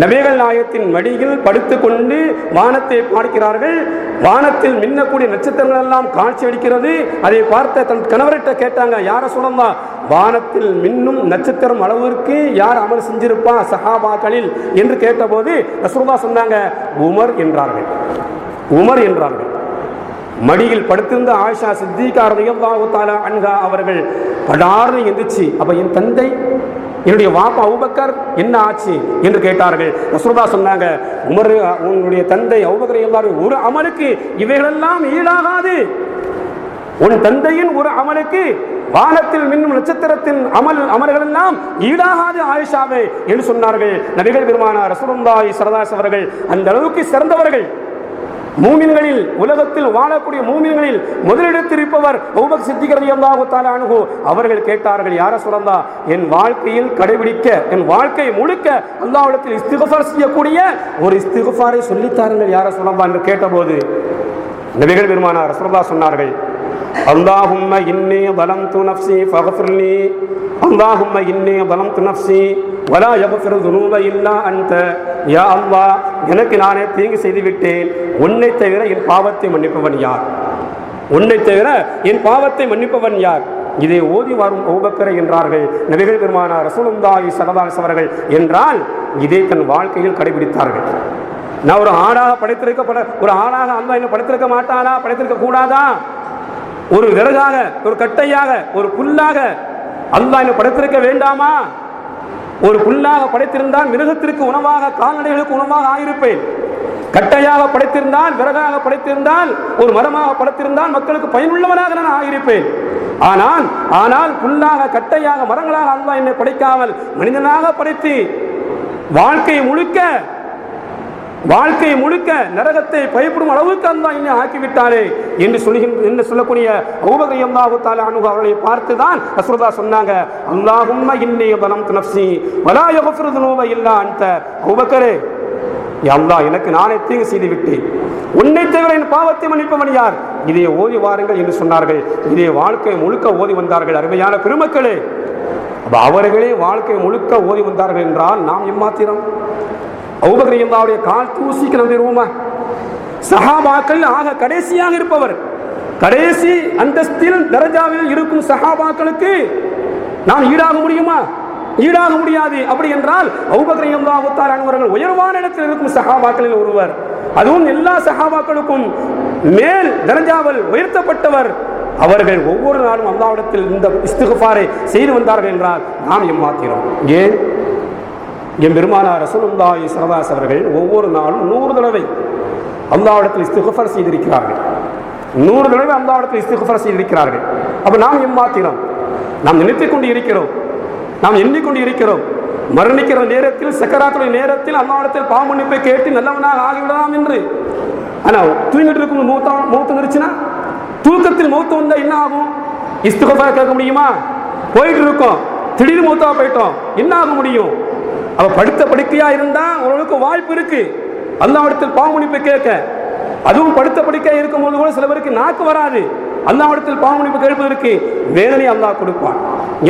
நபிகள் நாயகத்தின் மடியில் படுத்துக்கொண்டு வானத்தை பார்க்கிறார்கள். வானத்தில் மின்னக்கூடிய நட்சத்திரங்கள் எல்லாம் காட்சி அளிக்கிறது. அதை பார்த்த தன் கணவர்கிட்ட கேட்டாங்க, யார சொல்லலாம், வானத்தில் மின்னும் நட்சத்திரம் அளவிற்கு யார் அமல் செஞ்சிருப்பா சஹாபாக்களில் என்று கேட்டபோது ரசூலுல்லாஹ் சொன்னாங்க, உமர் என்றார்கள். மடியில் படுத்திருந்த ஆயிஷா சித்திகா ரலியல்லாஹு தஆலா அன்ஹா அவர்கள் படார்னு எந்திரிச்சு, அப்ப என் தந்தை, என்னுடைய வாப்பா அபூபக்கர் என்ன ஆச்சு என்று கேட்டார்கள். ரசூலுல்லாஹ் சொன்னாங்க, உமர், உன்னுடைய தந்தை அபூபக்கர் ரலியல்லாஹு ஒரு அமலுக்கு இவைகளெல்லாம் ஈடாகாது. உன் தந்தையின் ஒரு அமலுக்கு வானத்தில் மின்னும் நட்சத்திரத்தின் அமல்கள் எல்லாம் ஈடாகாது ஆயிஷாவே என்று சொன்னார்கள். நபிகள் பெருமானார் ரசூலுல்லாஹி ஸல்லல்லாஹு அலைஹி அவர்கள் அந்த அளவுக்கு சிறந்தவர்கள். மூமின்களில், உலகத்தில் வாழக்கூடிய மூமின்களில் முதலிடத்தில் இருப்பவர் அபூபக்கர் சித்திக் ரலியல்லாஹு தஆலா அன்ஹு அவர்கள் கேட்டார்கள், யார சொல்லலாம், என் வாழ்க்கையில் கடைபிடிக்க, என் வாழ்க்கை முழுக்க அல்லாஹ்விடத்தில் இஸ்திக்ஃபார் செய்யக்கூடிய ஒரு இஸ்திக்ஃபாரை சொல்லித்தாருங்கள் யார சொல்லலாம் என்று கேட்டபோது நபிகள் பெருமானார் ரசூலுல்லாஹ் சொன்னார்கள், அல்லாஹும்ம இன்னி ظلمtu நஃப்ஸி ஃபக்ஃபிர்லி, அல்லாஹும்ம இன்னி ظلمtu நஃப்ஸி வலா யக்ஃபிரு ذுனூப இல்லா அன்த. யா அல்லாஹ், எனக்கு நானே தீங்கு செய்து விட்டேன், உன்னை தவிர என் பாவத்தை மன்னிப்பவன் யார்? இதை ஓதி வரும் அபூபக்கர் என்றார்கள் நபிகள் பெருமானார் ரசூலுல்லாஹி ஸல்லல்லாஹு அலைஹி வஸல்லம் அவர்கள் என்றால் இதை தன் வாழ்க்கையில் கடைபிடித்தார்கள். நான் ஒரு ஆணாக படைத்திருக்கப்பட ஒரு ஆணாக அல்லாஹ் என்ன படைத்திருக்க மாட்டானா, படைத்திருக்க கூடாதா? ஒரு விறகாக, ஒரு கட்டையாக, ஒரு புல்லாக அல்லாஹ் என்ன படைத்திருக்க வேண்டாமா? ஒரு புல்லாக படைத்திருந்தால் மிருகத்திற்கு உணவாக, கால்நடைகளுக்கு உணவாக ஆயிருப்பேன். கட்டையாக படைத்திருந்தால், விறகாக படைத்திருந்தால், ஒரு மரமாக படைத்திருந்தால் மக்களுக்கு பயனுள்ளவனாக நான் ஆகியிருப்பேன். ஆனால் புல்லாக, கட்டையாக, மரங்களாக அல்லாஹ் என்னை படைக்காமல் மனிதனாக படைத்து வாழ்க்கை முழுக்க நரகத்தை பயப்படும் அளவுக்கு அல்லாஹ் என்னை ஆக்கிவிட்டாரே என்று சொல்லக்கூடிய அபூபக்கர் ரலியல்லாஹு தஆலா அன்ஹு அவர்களை பார்த்துதான் ரசூலுல்லாஹ் சொன்னாங்க, அல்லாஹும்ம இன்னி ஸலம்து நஃப்ஸி வலா யக்ஃபிரு ذுனூப இல்லா அன்த. அபூபக்கரே, யா அல்லாஹ், எனக்கு நானே தீங்கு செய்து விட்டேன், உன்னை தவிர என் பாவத்தை மன்னிப்பவன் யார்? இதை ஓதி வாருங்கள் என்று சொன்னார்கள். இதை வாழ்க்கை முழுக்க ஓதி வந்தார்கள். அருமையான பெருமக்களே, அவர்களே வாழ்க்கை முழுக்க ஓதி வந்தார்கள் என்றால் நாம் எம்மாத்திரம்? அபூபக்கர் ரலியல்லாஹுடைய கால் தூசிக்கு நாம் தருவோமா? சஹாபாக்கள் ஆக கடைசியாக இருப்பவர், கடைசி அந்தஸ்தில் தரஜாவில் இருக்கும் சஹாபாக்களுக்கு நாம் ஈடாக முடியுமா? ஈடாக முடியாது. அப்படி என்றால் அபூபக்கர் ரலியல்லாஹு தஆலா அவர்கள் உயர்வான இடத்தில் இருக்கும் சஹாபாக்களில் ஒருவர், அதுவும் எல்லா சஹாபாக்களுக்கும் மேல் தரஜாவில் உயர்த்தப்பட்டவர். அவர்கள் ஒவ்வொரு நாளும் அல்லாஹ்விடத்தில் இந்த இஸ்திக்ஃபாரை செய்து வந்தார்கள் என்றால் நாம் எம்மாத்திரம்? ஏன்? என் பெருமானார் ரசூலுல்லாஹி ஸல்லல்லாஹு அலைஹி அவர்கள் ஒவ்வொரு நாளும் 100 தடவை அல்லாஹ்விடத்தில் இஸ்திக்ஃபார் செய்திருக்கிறார்கள். 100 தடவை அல்லாஹ்விடத்தில் இஸ்திக்ஃபார் செய்திருக்கிறார்கள். அப்ப நாம் எம்மாத்திரம்? நாம் நினைத்துக் கொண்டு இருக்கிறோம், நாம் எண்ணிக்கொண்டு இருக்கிறோம். மரணிக்கிற நேரத்தில், சக்கராத்துடைய நேரத்தில் அல்லாஹ்விடத்தில் பாவ மன்னிப்பை கேட்டு நல்லவனாக ஆகிவிடலாம் என்று. ஆனால் தூங்கிட்டு இருக்கும் மௌத்து வந்துருச்சுன்னா, தூக்கத்தில் மௌத்து வந்தா என்ன ஆகும்? இஸ்திக்ஃபார் கேட்க முடியுமா? போயிட்டு இருக்கோம், திடீர்னு மௌத்தா போயிட்டோம், என்ன ஆக முடியும்? அவ படுத்த படுக்கையா இருந்தா ஓரளவுக்கு வாய்ப்பு இருக்கு அல்லாஹ்விடத்தில் பாவ மன்னிப்பை கேட்க. அதுவும் படுத்த படுக்கையா இருக்கும் போது கூட சில பேருக்கு நாக்கு வராது. அல்லாஹ்விடத்தில் பாவ மன்னிப்பு கேட்பதற்கு வேதனை அல்லாஹ் கொடுப்பான்.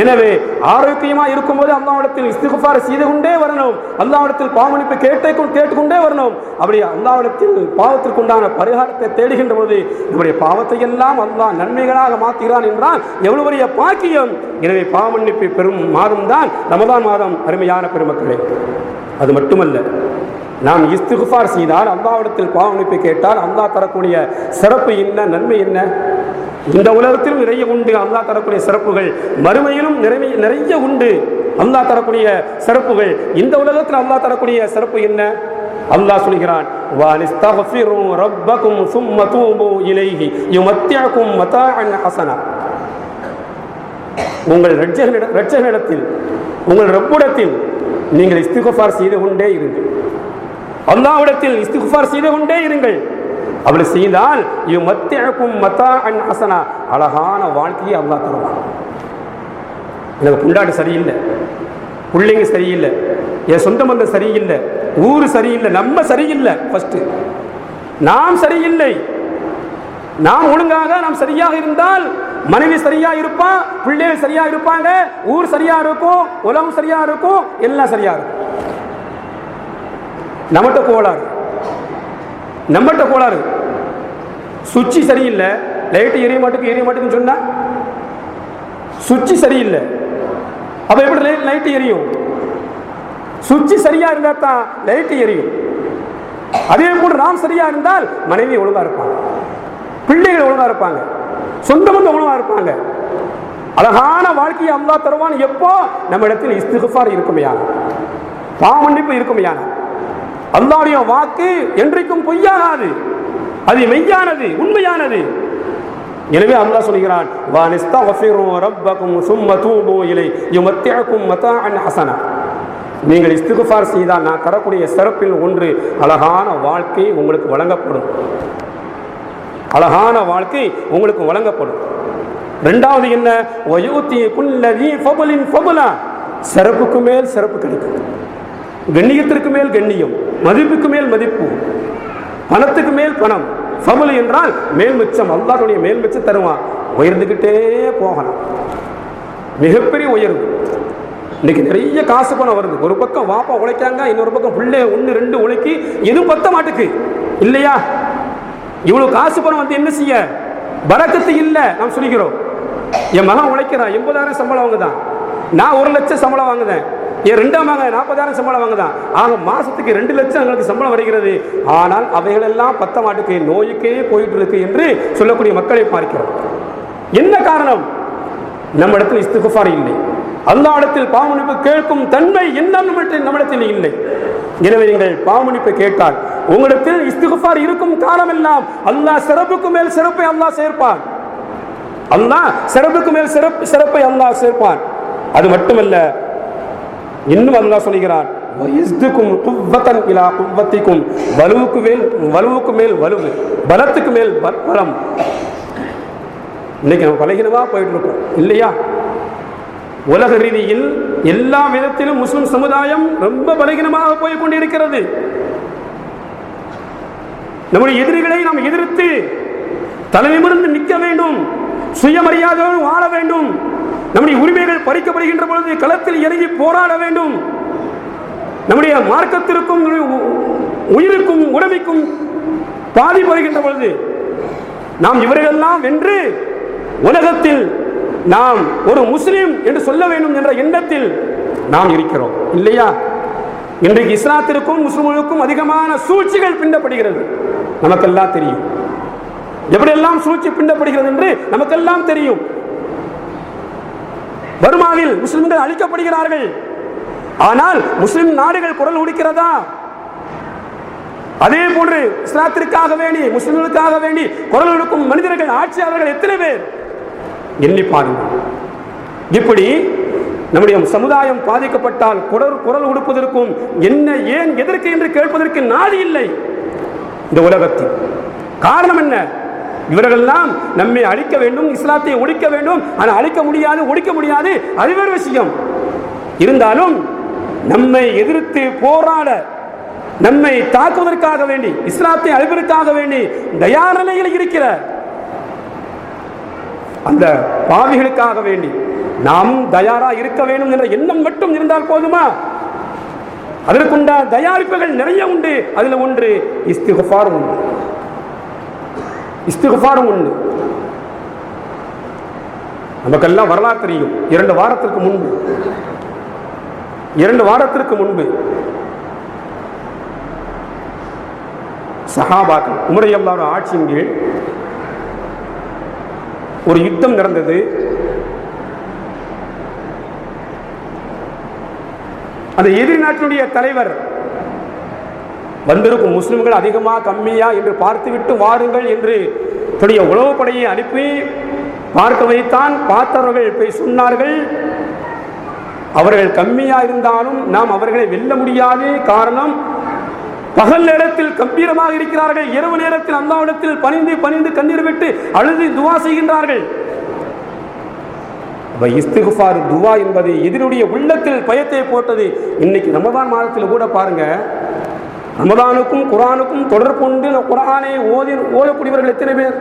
எனவே ஆரோக்கியமா இருக்கும்போது அல்லாஹ்விடத்தில் இஸ்திக்ஃபார் செய்து கொண்டே வரணும், அல்லாஹ்விடத்தில் பாவ மன்னிப்பை கேட்டுக்கொண்டே வரணும். அப்படி அல்லாஹ்விடத்தில் பாவத்திற்கு உண்டான பரிகாரத்தை தேடுகின்ற போது நம்முடைய பாவத்தை எல்லாம் அல்லாஹ் நன்மைகளாக மாற்றுகிறான் என்றால் எவ்வளவு பெரிய பாக்கியம்! எனவே பாவ மன்னிப்பை பெறும் மாதம் தான் ரமதான் மாதம். அருமையான பெருமக்களே, அது மட்டுமல்ல, நாம் இஸ்திக்ஃபார் செய்தால், அல்லாஹ்விடத்தில் பாவ மன்னிப்பை கேட்டால் அல்லாஹ் தரக்கூடிய சிறப்பு என்ன, நன்மை என்ன? இந்த உலகத்திலும் நிறைய உண்டு அல்லாஹ் தரக்கூடிய சிறப்புகள், மறுமையிலும் நிறைய உண்டு அல்லாஹ் தரக்கூடிய சிறப்புகள். இந்த உலகத்தில் அல்லாஹ் தரக்கூடிய சிறப்பு என்ன? அல்லாஹ் சொல்கிறான், வனிஸ்தக்ஃபிரு ரப்பக்கும் ஸும்ம தூபு இலைஹி யுமத்திஅக்கும் மதாஅன் ஹஸனா. உங்கள் இரட்சகனிடத்தில், உங்கள் ரப்பிடத்தில் நீங்கள் இஸ்திக்ஃபார் செய்து கொண்டே இருங்கள். அல்லாஹ்விடத்தில் இஸ்திக்ஃபார் செய்து கொண்டே இருங்கள். அப்படி செய்தால் யுமத்திஅக்கும் மதாஅன் ஹஸனா, அழகான வாழ்க்கையை அல்லாஹ் தருவான். எனக்கு புண்டாட்டு சரியில்லை, பிள்ளைங்க சரியில்லை, என் சொந்த பந்தம் சரியில்லை, ஊர் சரியில்லை, நம்ம சரியில்லை. ஃபர்ஸ்ட் நாம் சரியில்லை. நாம் ஒழுங்காக, நாம் சரியாக இருந்தால் மனைவி சரியா இருப்பா, பிள்ளைகள் சரியா இருப்பாங்க, ஊர் சரியா இருக்கும், உலகம் சரியா இருக்கும், எல்லாம் சரியா இருக்கும். நம்மகிட்ட கோளாறு, சுவிட்சு சரியில்லை, லைட்டு எரிய மாட்டுக்குன்னு சொன்னா சுவிட்சு சரியில்லை. அப்ப எப்படி லைட்டு எரியும்? சுவிட்சு சரியா இருந்தா தான் லைட்டு எரியும். அதே போல நாம் சரியா இருந்தால் மனைவி ஒழுங்கா இருப்பாங்க, பிள்ளைகள் ஒழுங்கா இருப்பாங்க, சொந்த பந்தம் ஒழுங்கா இருப்பாங்க. அழகான வாழ்க்கையை அல்லாஹ் தருவான். எப்போ? நம்ம இடத்தில் இஸ்திக்ஃபார் இருக்குமையான, பாவ மன்னிப்பு இருக்குமையான. அல்லாஹ்வுடைய வாக்கு என்றைக்கும் பொய்யாகாது, அது மெய்யானது, உண்மையானது. எனவே அல்லாஹ் சொல்கிறான், வனிஸ்தக்ஃபிரு ரப்பக்கும் ஸும்ம தூபு இலைஹி யுமத்திஅக்கும் மதாஅன் ஹஸனா. நீங்கள் இஸ்திக்ஃபார் செய்தால் நான் தரக்கூடிய சிறப்பில் ஒன்று, அழகான வாழ்க்கை உங்களுக்கு வழங்கப்படும். அழகான வாழ்க்கை உங்களுக்கு வழங்கப்படும். இரண்டாவது என்ன? வயூதி குல்லதி ஃபபலின் ஃபபலா. சிறப்புக்கு மேல் சிறப்பு கிடைக்கும், கண்ணியத்திற்கு மேல் கண்ணியம், மதிப்புக்கு மேல் மதிப்பு, பணத்துக்கு மேல் பணம். ஃபபல் என்றால் மேல் மிச்சம். அல்லாஹ்வுடைய மேல் மிச்சம் தருவான். உயர்ந்துக்கிட்டே போகலாம், மிகப்பெரிய உயர்வு. இன்னைக்கு நிறைய காசு பணம் வருது. ஒரு பக்கம் வாப்பா உழைக்காங்க, இன்னொரு பக்கம் பிள்ளை 1 2 உழைக்கி எதுவும் பத்த மாட்டுக்கு இல்லையா? இவ்வளவு காசு பணம் வந்து என்ன செய்ய? பரக்கத்து இல்லை நாம் சொல்கிறோம். என் மகன் உழைக்கிறான், 80,000 சம்பளம் வாங்குதான், நான் 1 லட்சம் சம்பளம் வாங்குதேன், என் 2ஆம் மகன் 40,000 சம்பளம் வாங்குதான். ஆக மாசத்துக்கு 2 லட்சம் எங்களுக்கு சம்பளம் வருகிறது. ஆனால் அவைகளெல்லாம் பத்த மாட்டுக்கு, நோய்க்கே போயிட்டு இருக்கு என்று சொல்லக்கூடிய மக்களை பார்க்கிறோம். என்ன காரணம்? நம்ம இடத்தில் இஸ்திக்ஃபார் இல்லை. அல்லாஹ்விடத்தில் பாவமன்னிப்பு கேட்கும் தன்மை என்ன நம்மிடத்தில் இல்லை. எனவே நீங்கள் பாவமன்னிப்பு கேட்டால் உங்களிடத்தில் இஸ்திக்ஃபார் இருக்கும் காலமெல்லாம் அல்லாஹ் சிறப்புக்கு மேல் சிறப்பை அல்லாஹ் சேர்ப்பான். அல்லாஹ் சிறப்புக்கு மேல் சிறப்பை அல்லாஹ் சேர்ப்பான். அது மட்டுமல்ல, இன்னும் அல்லாஹ் சொல்கிறான், வலுவுக்கு மேல் வலுவு, பலத்துக்கு மேல் பலம். இன்னைக்கு நம்ம பலகீனமா போயிட்டு இருக்கோம் இல்லையா? உலக ரீதியில் எல்லா விதத்திலும் முஸ்லிம் சமுதாயம் ரொம்ப பலகீனமாக போய் கொண்டிருக்கிறது. நம்முடைய எதிரிகளை நாம் எதிர்த்து தலைநிமிர்ந்து நிற்க வேண்டும், சுயமரியாதையோடு வாழ வேண்டும். நம்முடைய உரிமைகள் பறிக்கப்படுகின்ற பொழுது களத்தில் இறங்கி போராட வேண்டும். நம்முடைய மார்க்கத்திற்கும் உயிருக்கும் உடமைக்கும் பாதிப்பு வருகின்ற பொழுது நாம் இவர்களெல்லாம் வென்று உலகத்தில் நாம் ஒரு முஸ்லிம் என்று சொல்ல வேண்டும் என்ற எண்ணத்தில் நாம் இருக்கிறோம் இல்லையா? இன்றைக்கு இஸ்லாத்திற்கும் முஸ்லிம்களுக்கும் அதிகமான சூழ்ச்சிகள் பின்னப்படுகிறது. நமக்கெல்லாம் தெரியும் எப்படியெல்லாம் சூழ்ச்சி பின்னப்படுகிறது என்று நமக்கெல்லாம் தெரியும். பர்மாவில் முஸ்லிம்கள் அழிக்கப்படுகிறார்கள். ஆனால் முஸ்லிம் நாடுகள் குரல் கொடுக்கிறதா? அதே போன்று இஸ்லாத்திற்காக வேண்டி முஸ்லிம்களுக்காக வேண்டி குரல் கொடுக்கும் மனிதர்கள், ஆட்சியாளர்கள் எத்தனை பேர் எண்ணி பாருங்கள். இப்படி நம்முடைய சமுதாயம் பாதிக்கப்பட்டால் குரல் கொடுப்பதற்கும் என்ன ஏன் எதற்கு என்று கேட்பதற்கு நாதி இல்லை இந்த உலகத்தில். காரணம் என்ன? இவர்களெல்லாம் நம்மை அழிக்க வேண்டும், இஸ்லாத்தை ஒழிக்க வேண்டும். ஆனால் அழிக்க முடியாது, ஒழிக்க முடியாது, அது வேறு விஷயம். இருந்தாலும் நம்மை எதிர்த்து போராட, நம்மை தாக்குவதற்காக வேண்டி, இஸ்லாத்தை அழிப்பதற்காக வேண்டி தயார் நிலையில் இருக்கிற அந்த பாவிகளுக்காக வேண்டி நாம் தயாரா இருக்க வேண்டும் என்ற எண்ணம் மட்டும் இருந்தால் போதுமா? அதற்குண்ட தயாரிப்புகள் நிறைய உண்டு. அதில் ஒன்று இஸ்திக்ஃபார் உண்டு. இஸ்திக்ஃபாரும் உண்டு. நமக்கெல்லாம் வரலாறு தெரியும். 2 வாரத்திற்கு முன்பு சஹாபாக்கள் உமர் ரலியல்லாஹு அன்ஹு ஆட்சியின் கீழ் ஒரு யுத்தம் நடந்தது. அந்த எதிரி நாட்டினுடைய தலைவர் வந்திருக்கும் முஸ்லிம்கள் அதிகமா கம்மியா என்று பார்த்துவிட்டு வாருங்கள் என்று தன்னுடைய உளவுப்படையை அனுப்பி பார்க்க வைத்தான். பார்த்தவர்கள் போய் சொன்னார்கள், அவர்கள் கம்மியா இருந்தாலும் நாம் அவர்களை வெல்ல முடியாது. காரணம், பகல் நேரத்தில் கம்பீரமாக இருக்கிறார்கள், இரவு நேரத்தில் அல்லாஹ்விடத்தில் பணிந்து பணிந்து கண்ணீர் விட்டு அழுது துவா செய்கின்றார்கள். இஸ்திக்ஃபார் துவா என்பது எதிரியுடைய உள்ளத்தில் பயத்தை போட்டது. இன்னைக்கு ரமதான் மாதத்தில் கூட பாருங்க, ரமதானுக்கும் குர்ஆனுக்கும் தொடர்பு கொண்டு குர்ஆனை ஓதக்கூடியவர்கள் எத்தனை பேர்?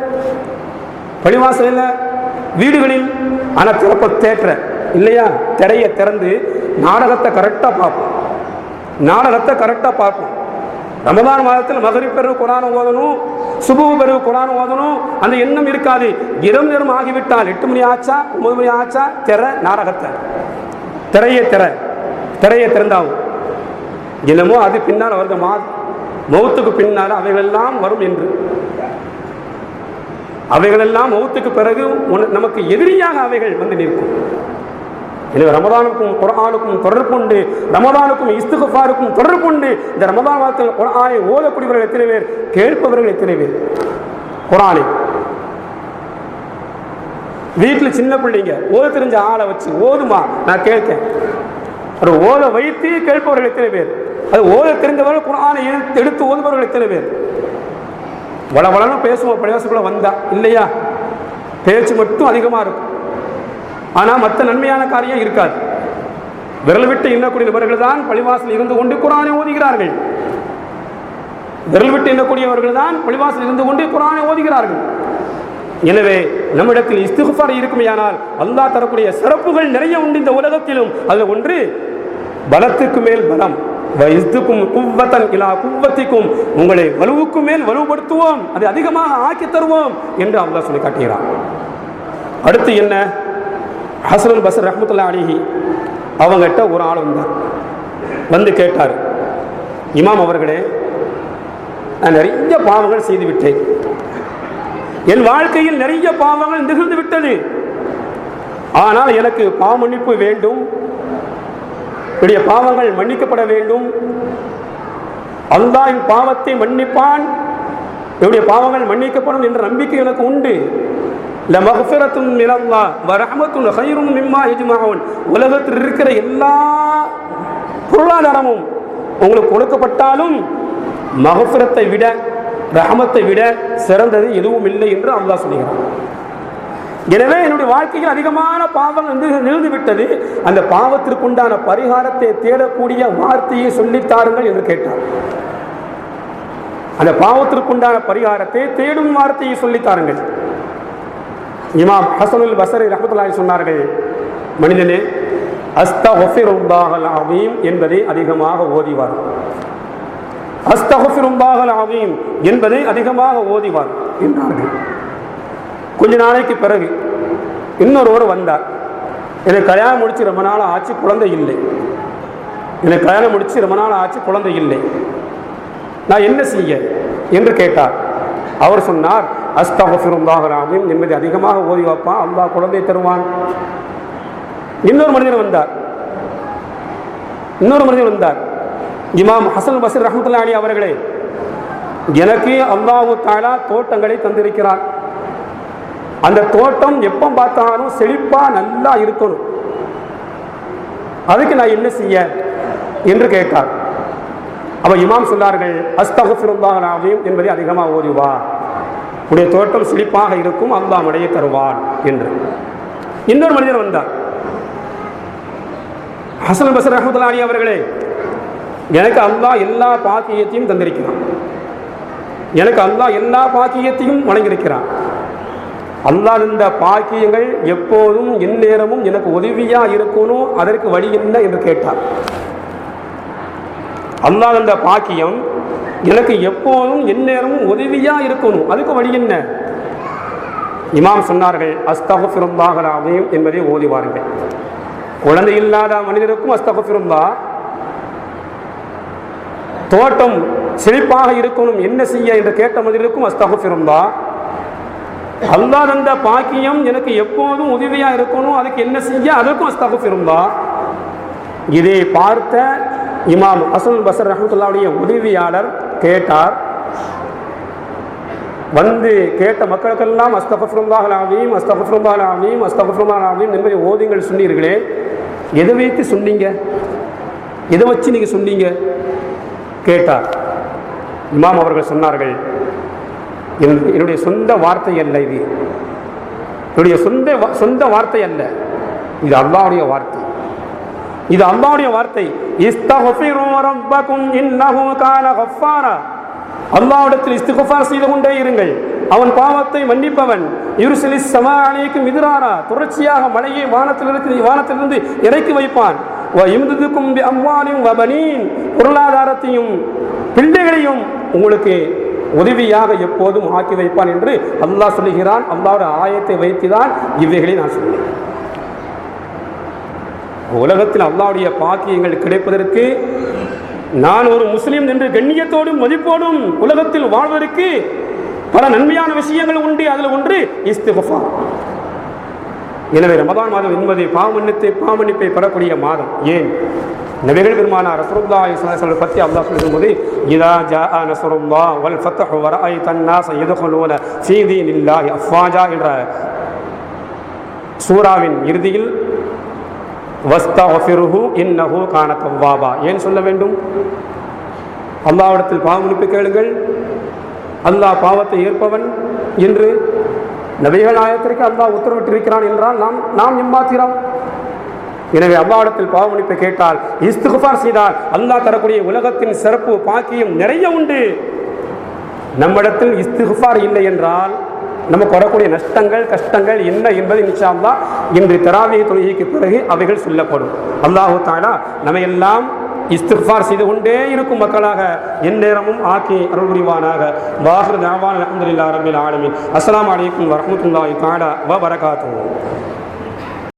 பள்ளிவாசலில், வீடுகளில். ஆனால் திறப்ப தேற்ற இல்லையா? திரையை திறந்து நாடகத்தை கரெக்டாக பார்ப்போம். ரமதான் மாதத்தில் மகரிப் பிறகு குர்ஆன் ஓதணும், சுபஹ் பிறகு குர்ஆன் ஓதணும், அந்த எண்ணம் இருக்காது. இரவு நேரம் ஆகிவிட்டால் 8 மணி ஆச்சா 9 மணி ஆச்சா நாடகத்தை திரையை திறந்தாகும். என்னமோ அது பின்னால் வருது, மௌத்துக்கு பின்னால் அவைகளெல்லாம் வரும் என்று. அவைகளெல்லாம் மௌத்துக்கு பிறகு நமக்கு எதிரியாக அவைகள் வந்து நிற்கும். எனவே ரமதானுக்கும் குர்ஆனுக்கும் தொடர்பு உண்டு, ரமதானுக்கும் இஸ்திக்ஃபாருக்கும் தொடர்பு உண்டு. இந்த ரமதான் மாதத்தில் குர்ஆனை ஓதக்கூடியவர்கள் எத்தனை பேர்? கேட்பவர்கள் எத்தனை பேர்? குர்ஆனை வீட்டில் சின்ன பிள்ளைங்க ஓத தெரிஞ்ச ஆளை வச்சு ஓதுமா நான் கேட்கேன், ஒரு ஓத வைத்து கேட்பவர்கள் எத்தனை பேர்? அது ஓத தெரிந்தவர்கள் குர்ஆனை எடுத்து ஓதுபவர்கள் எத்தனை பேர்? வளவளன்னு பேசுவோம் பிரயாசக்குள்ள வந்தா இல்லையா? பேச்சு மட்டும் அதிகமாக இருக்கும், ஆனால் மற்ற நன்மையான காரியம் இருக்காது. விரல் விட்டு எண்ணக்கூடிய நபர்கள் தான் பள்ளிவாசல் இருந்து கொண்டு குர்ஆனை ஓதுகிறார்கள். விரல் விட்டு எண்ணக்கூடியவர்கள் தான் பள்ளிவாசல் இருந்து கொண்டு குர்ஆனை ஓதுகிறார்கள். எனவே நம்மிடத்தில் இஸ்திக்ஃபார் இருக்குமேயானால் அல்லாஹ் தரக்கூடிய சிறப்புகள் நிறைய உண்டு இந்த உலகத்திலும். அதில் ஒன்று பலத்துக்கு மேல் பலம், உங்களை வலுவுக்கு மேல் வலுப்படுத்துவோம், அதை அதிகமாக ஆக்கி தருவோம் என்று அல்லாஹ் சொல்லி காட்டுகிறான். அடுத்து என்ன, ஹசனுல் பஸ்ரி ரஹ்மத்துல்லாஹி அலைஹி அவங்ககிட்ட ஒரு ஆள் வந்தார். வந்து கேட்டார், இமாம் அவர்களே, நான் நிறைய பாவங்கள் செய்து விட்டேன், என் வாழ்க்கையில் நிறைய பாவங்கள் நிகழ்ந்து விட்டது, ஆனால் எனக்கு பாவ மன்னிப்பு வேண்டும், என்னுடைய பாவங்கள் மன்னிக்கப்பட வேண்டும், அல்லாஹ் என் பாவத்தை மன்னிப்பான், என்னுடைய பாவங்கள் மன்னிக்கப்படும் என்ற நம்பிக்கை எனக்கு உண்டு. லமக்ஃபிரத்துன் மினல்லாஹ் வ ரஹ்மத்துன் கைரும் மிம்மா யஜ்மஊன். உலகத்தில் இருக்கிற எல்லா பொருளாதாரமும் உங்களுக்கு கொடுக்கப்பட்டாலும் மக்ஃபிரத்தை விட, ரஹமத்தை விட சிறந்தது எதுவும் இல்லை என்று அல்லாஹ் சொல்கிறான். எனவே என்னுடைய வாழ்க்கையில் அதிகமான பாவங்கள் நிகழ்ந்து விட்டது, அந்த பாவத்திற்குண்டான பரிகாரத்தை தேடக்கூடிய வார்த்தையை சொல்லித்தாருங்கள் என்று கேட்டார். அந்த பாவத்திற்குண்டான பரிகாரத்தை தேடும் வார்த்தையை சொல்லித்தாருங்கள். இமாம் ஹசனுல் பஸ்ரி ரஹ்மத்துல்லாஹி சொன்னார்கள், மனிதனே, அஸ்தக்ஃபிருல்லாஹல் அஸீம் என்பதை அதிகமாக ஓதிவார். அஸ்தக்ஃபிருல்லாஹல் அஸீம் என்பதை அதிகமாக ஓதிவார் என்றார்கள். கொஞ்ச நாளைக்கு பிறகு இன்னொருவர் வந்தார். எனக்கு கல்யாணம் முடிச்சு ரொம்ப நாள் ஆச்சு, குழந்தை இல்லை. எனக்கு கல்யாணம் முடிச்சு ரொம்ப நாள் ஆச்சு, குழந்தை இல்லை, நான் என்ன செய்ய என்று கேட்டார். அவர் சொன்னார், அஸ்தக்ஃபிருல்லாஹல் அஸீம் என்பதை அதிகமாக ஓதி வைப்பான், அல்லாஹ் குழந்தை தருவான். இன்னொரு மனிதர் வந்தார். இமாம் ஹசன் பஸ்ரி ரஹ்மத்துல்லாஹி அலைஹி அவர்களே, எனக்கு அல்லாஹ் தஆலா தோட்டங்களை தந்திருக்கிறார், அந்த தோட்டம் எப்போ பார்த்தாலும் செழிப்பா நல்லா இருக்கணும், அதுக்கு நான் என்ன செய்ய என்று கேட்டார். அப்ப இமாம் சொன்னார்கள், அஸ்தக்ஃபிருல்லாஹல் அஸீம் என்பதை அதிகமாக ஓதுவா, உடைய தோட்டம் செழிப்பாக இருக்கும், அல்லாஹ் மழையை தருவான் என்று. இன்னொரு மனிதர் வந்தார். ஹசன் பஸ்ரி ரஹ்மத்துல்லாஹி அலைஹி அவர்களே, எனக்கு அல்லாஹ் எல்லா பாக்கியத்தையும் தந்திருக்கிறான், எனக்கு அல்லாஹ் எல்லா பாக்கியத்தையும் வழங்கியிருக்கிறான், அல்லாஹ் இந்த பாக்கியங்கள் எப்போதும் எந்நேரமும் எனக்கு உதவியா இருக்கணும், அதற்கு வழி என்ன என்று கேட்டார். அல்லாஹ் இந்த பாக்கியம் எனக்கு எப்போதும் எந்நேரமும் உதவியா இருக்கணும், அதுக்கு வழி என்ன? இமாம் சொன்னார்கள், அஸ்தக்ஃபிருல்லாஹல் அஸீம் என்பதை ஓதிவார்கள். குழந்தை இல்லாத மனிதருக்கும் அஸ்தக்ஃபிருல்லாஹ், தோட்டம் செழிப்பாக இருக்கணும் என்ன செய்ய என்று கேட்ட மனிதருக்கும் அஸ்தக்ஃபிருல்லாஹ், அல்லாஹ் தந்த பாக்கியம் எனக்கு எப்போதும் உதவியா இருக்கணும், அதுக்கு என்ன செய்ய, அதற்கும் அஸ்தக்ஃபிருல்லாஹ். இதை பார்த்த இமாம் ஹசன் பஸ்ரி ரஹ்மத்துல்லாஹி உதவியாளர் கேட்டார். வந்து கேட்ட மக்களுக்கெல்லாம் அஸ்தக்ஃபிருல்லாஹல் அஸீம், அஸ்தக்ஃபிருல்லாஹல் அஸீம், அஸ்தக்ஃபிருல்லாஹல் அஸீம் என்பதை ஓதுங்கள் சொன்னீர்களே, எதை வைத்து சொன்னீங்க, எதை வச்சு நீங்க சொன்னீங்க கேட்டார். இமாம் அவர்கள் சொன்னார்கள், என்னுடைய சொந்த வார்த்தை அல்ல, இது என்னுடைய சொந்த வார்த்தை அல்ல, இது அல்லாஹ்வுடைய வார்த்தை, இது அல்லாஹ்வுடைய வார்த்தை. இஸ்தக்ஃபிரு ரப்பக்கும் இன்னஹு கான கஃபாரா, அல்லாஹ்விடத்தில் இஸ்திக்ஃபார் செய்து கொண்டே இருங்கள், அவன் பாவத்தை மன்னிப்பவன். யுர்சிலிஸ் ஸமா அலைக்கும் மித்ராரா, தொடர்ச்சியாக மழையை வானத்திலிருந்து இறக்கி வைப்பான். வ யம்துதுக்கும் பி அம்வாலின் வ பனீன், பொருளாதாரத்தையும் பிள்ளைகளையும் உங்களுக்கு உதவியாக எப்போதும் ஆக்கி வைப்பான் என்று அல்லாஹ் சொல்லுகிறான். அல்லாஹ்வுடைய ஆயத்தை வைத்துதான் இவைகளை நான் சொன்னேன். உலகத்தில் அல்லாஹ்வுடைய பாக்கியங்கள் கிடைப்பதற்கு, நான் ஒரு முஸ்லிம் என்று கண்ணியத்தோடும் மதிப்போடும் உலகத்தில் வாழ்வதற்கு பல நன்மையான விஷயங்கள் உண்டு. அதில் ஒன்று இஸ்திக்ஃபார். எனவே ரமதான் மாதம் என்பதை பாவமன்னிப்பை பெறக்கூடிய மாதம். ஏன்? நபிகள் பெருமானார் ரசூலுல்லாஹி ஸல்லல்லாஹு அலைஹி வஸல்லம் பற்றி அல்லாஹ் சொல்லும்போது, இதா ஜாஅ நஸ்ருல்லாஹ் வல் ஃபத்ஹு வ ரஅய்தன் நாஸ யதுகுலூன ஃபீ தீனில்லாஹி அஃவாஜா என்ற சூராவின் இறுதியில் வஸ்தக்ஃபிருஹு இன்னஹு கான தவ்வாபா ஏன் சொல்ல வேண்டும்? அல்லாஹ்விடத்தில் பாவமன்னிப்பு கேளுங்கள், அல்லாஹ் பாவத்தை ஏற்பவன் என்று நபிகள் நாயகத்திற்கு அல்லாஹ் உத்தரவிட்டிருக்கிறான் என்றால் நாம் எம்மாத்திரம். எனவே அல்லாஹ்விடத்தில் பாவமன்னிப்பை கேட்டால், இஸ்திக்ஃபார் செய்தால் அல்லாஹ் தரக்கூடிய உலகத்தின் சிறப்பு பாக்கியம் நிறைய உண்டு. நம்மிடத்தில் இஸ்திக்ஃபார் இல்லை என்றால் நமக்கு வரக்கூடிய நஷ்டங்கள் கஷ்டங்கள் என்ன என்பதை இன்ஷா அல்லாஹ் இன்று தராவீஹ் தொழுகைக்கு பிறகு அவைகள் சொல்லப்படும். அல்லாஹ் தஆலா நம்மையெல்லாம் இஸ்திக்ஃபார் செய்து கொண்டே இருக்கும் மக்களாக எந்நேரமும் ஆக்கி அருள் புரிவானாக. வாஹிர் தஅவானா அல்ஹம்துலில்லாஹி ரப்பில் ஆலமீன். அஸ்ஸலாமு அலைக்கும் வரஹ்மத்துல்லாஹி தஆலா வ பரகாத்துஹு.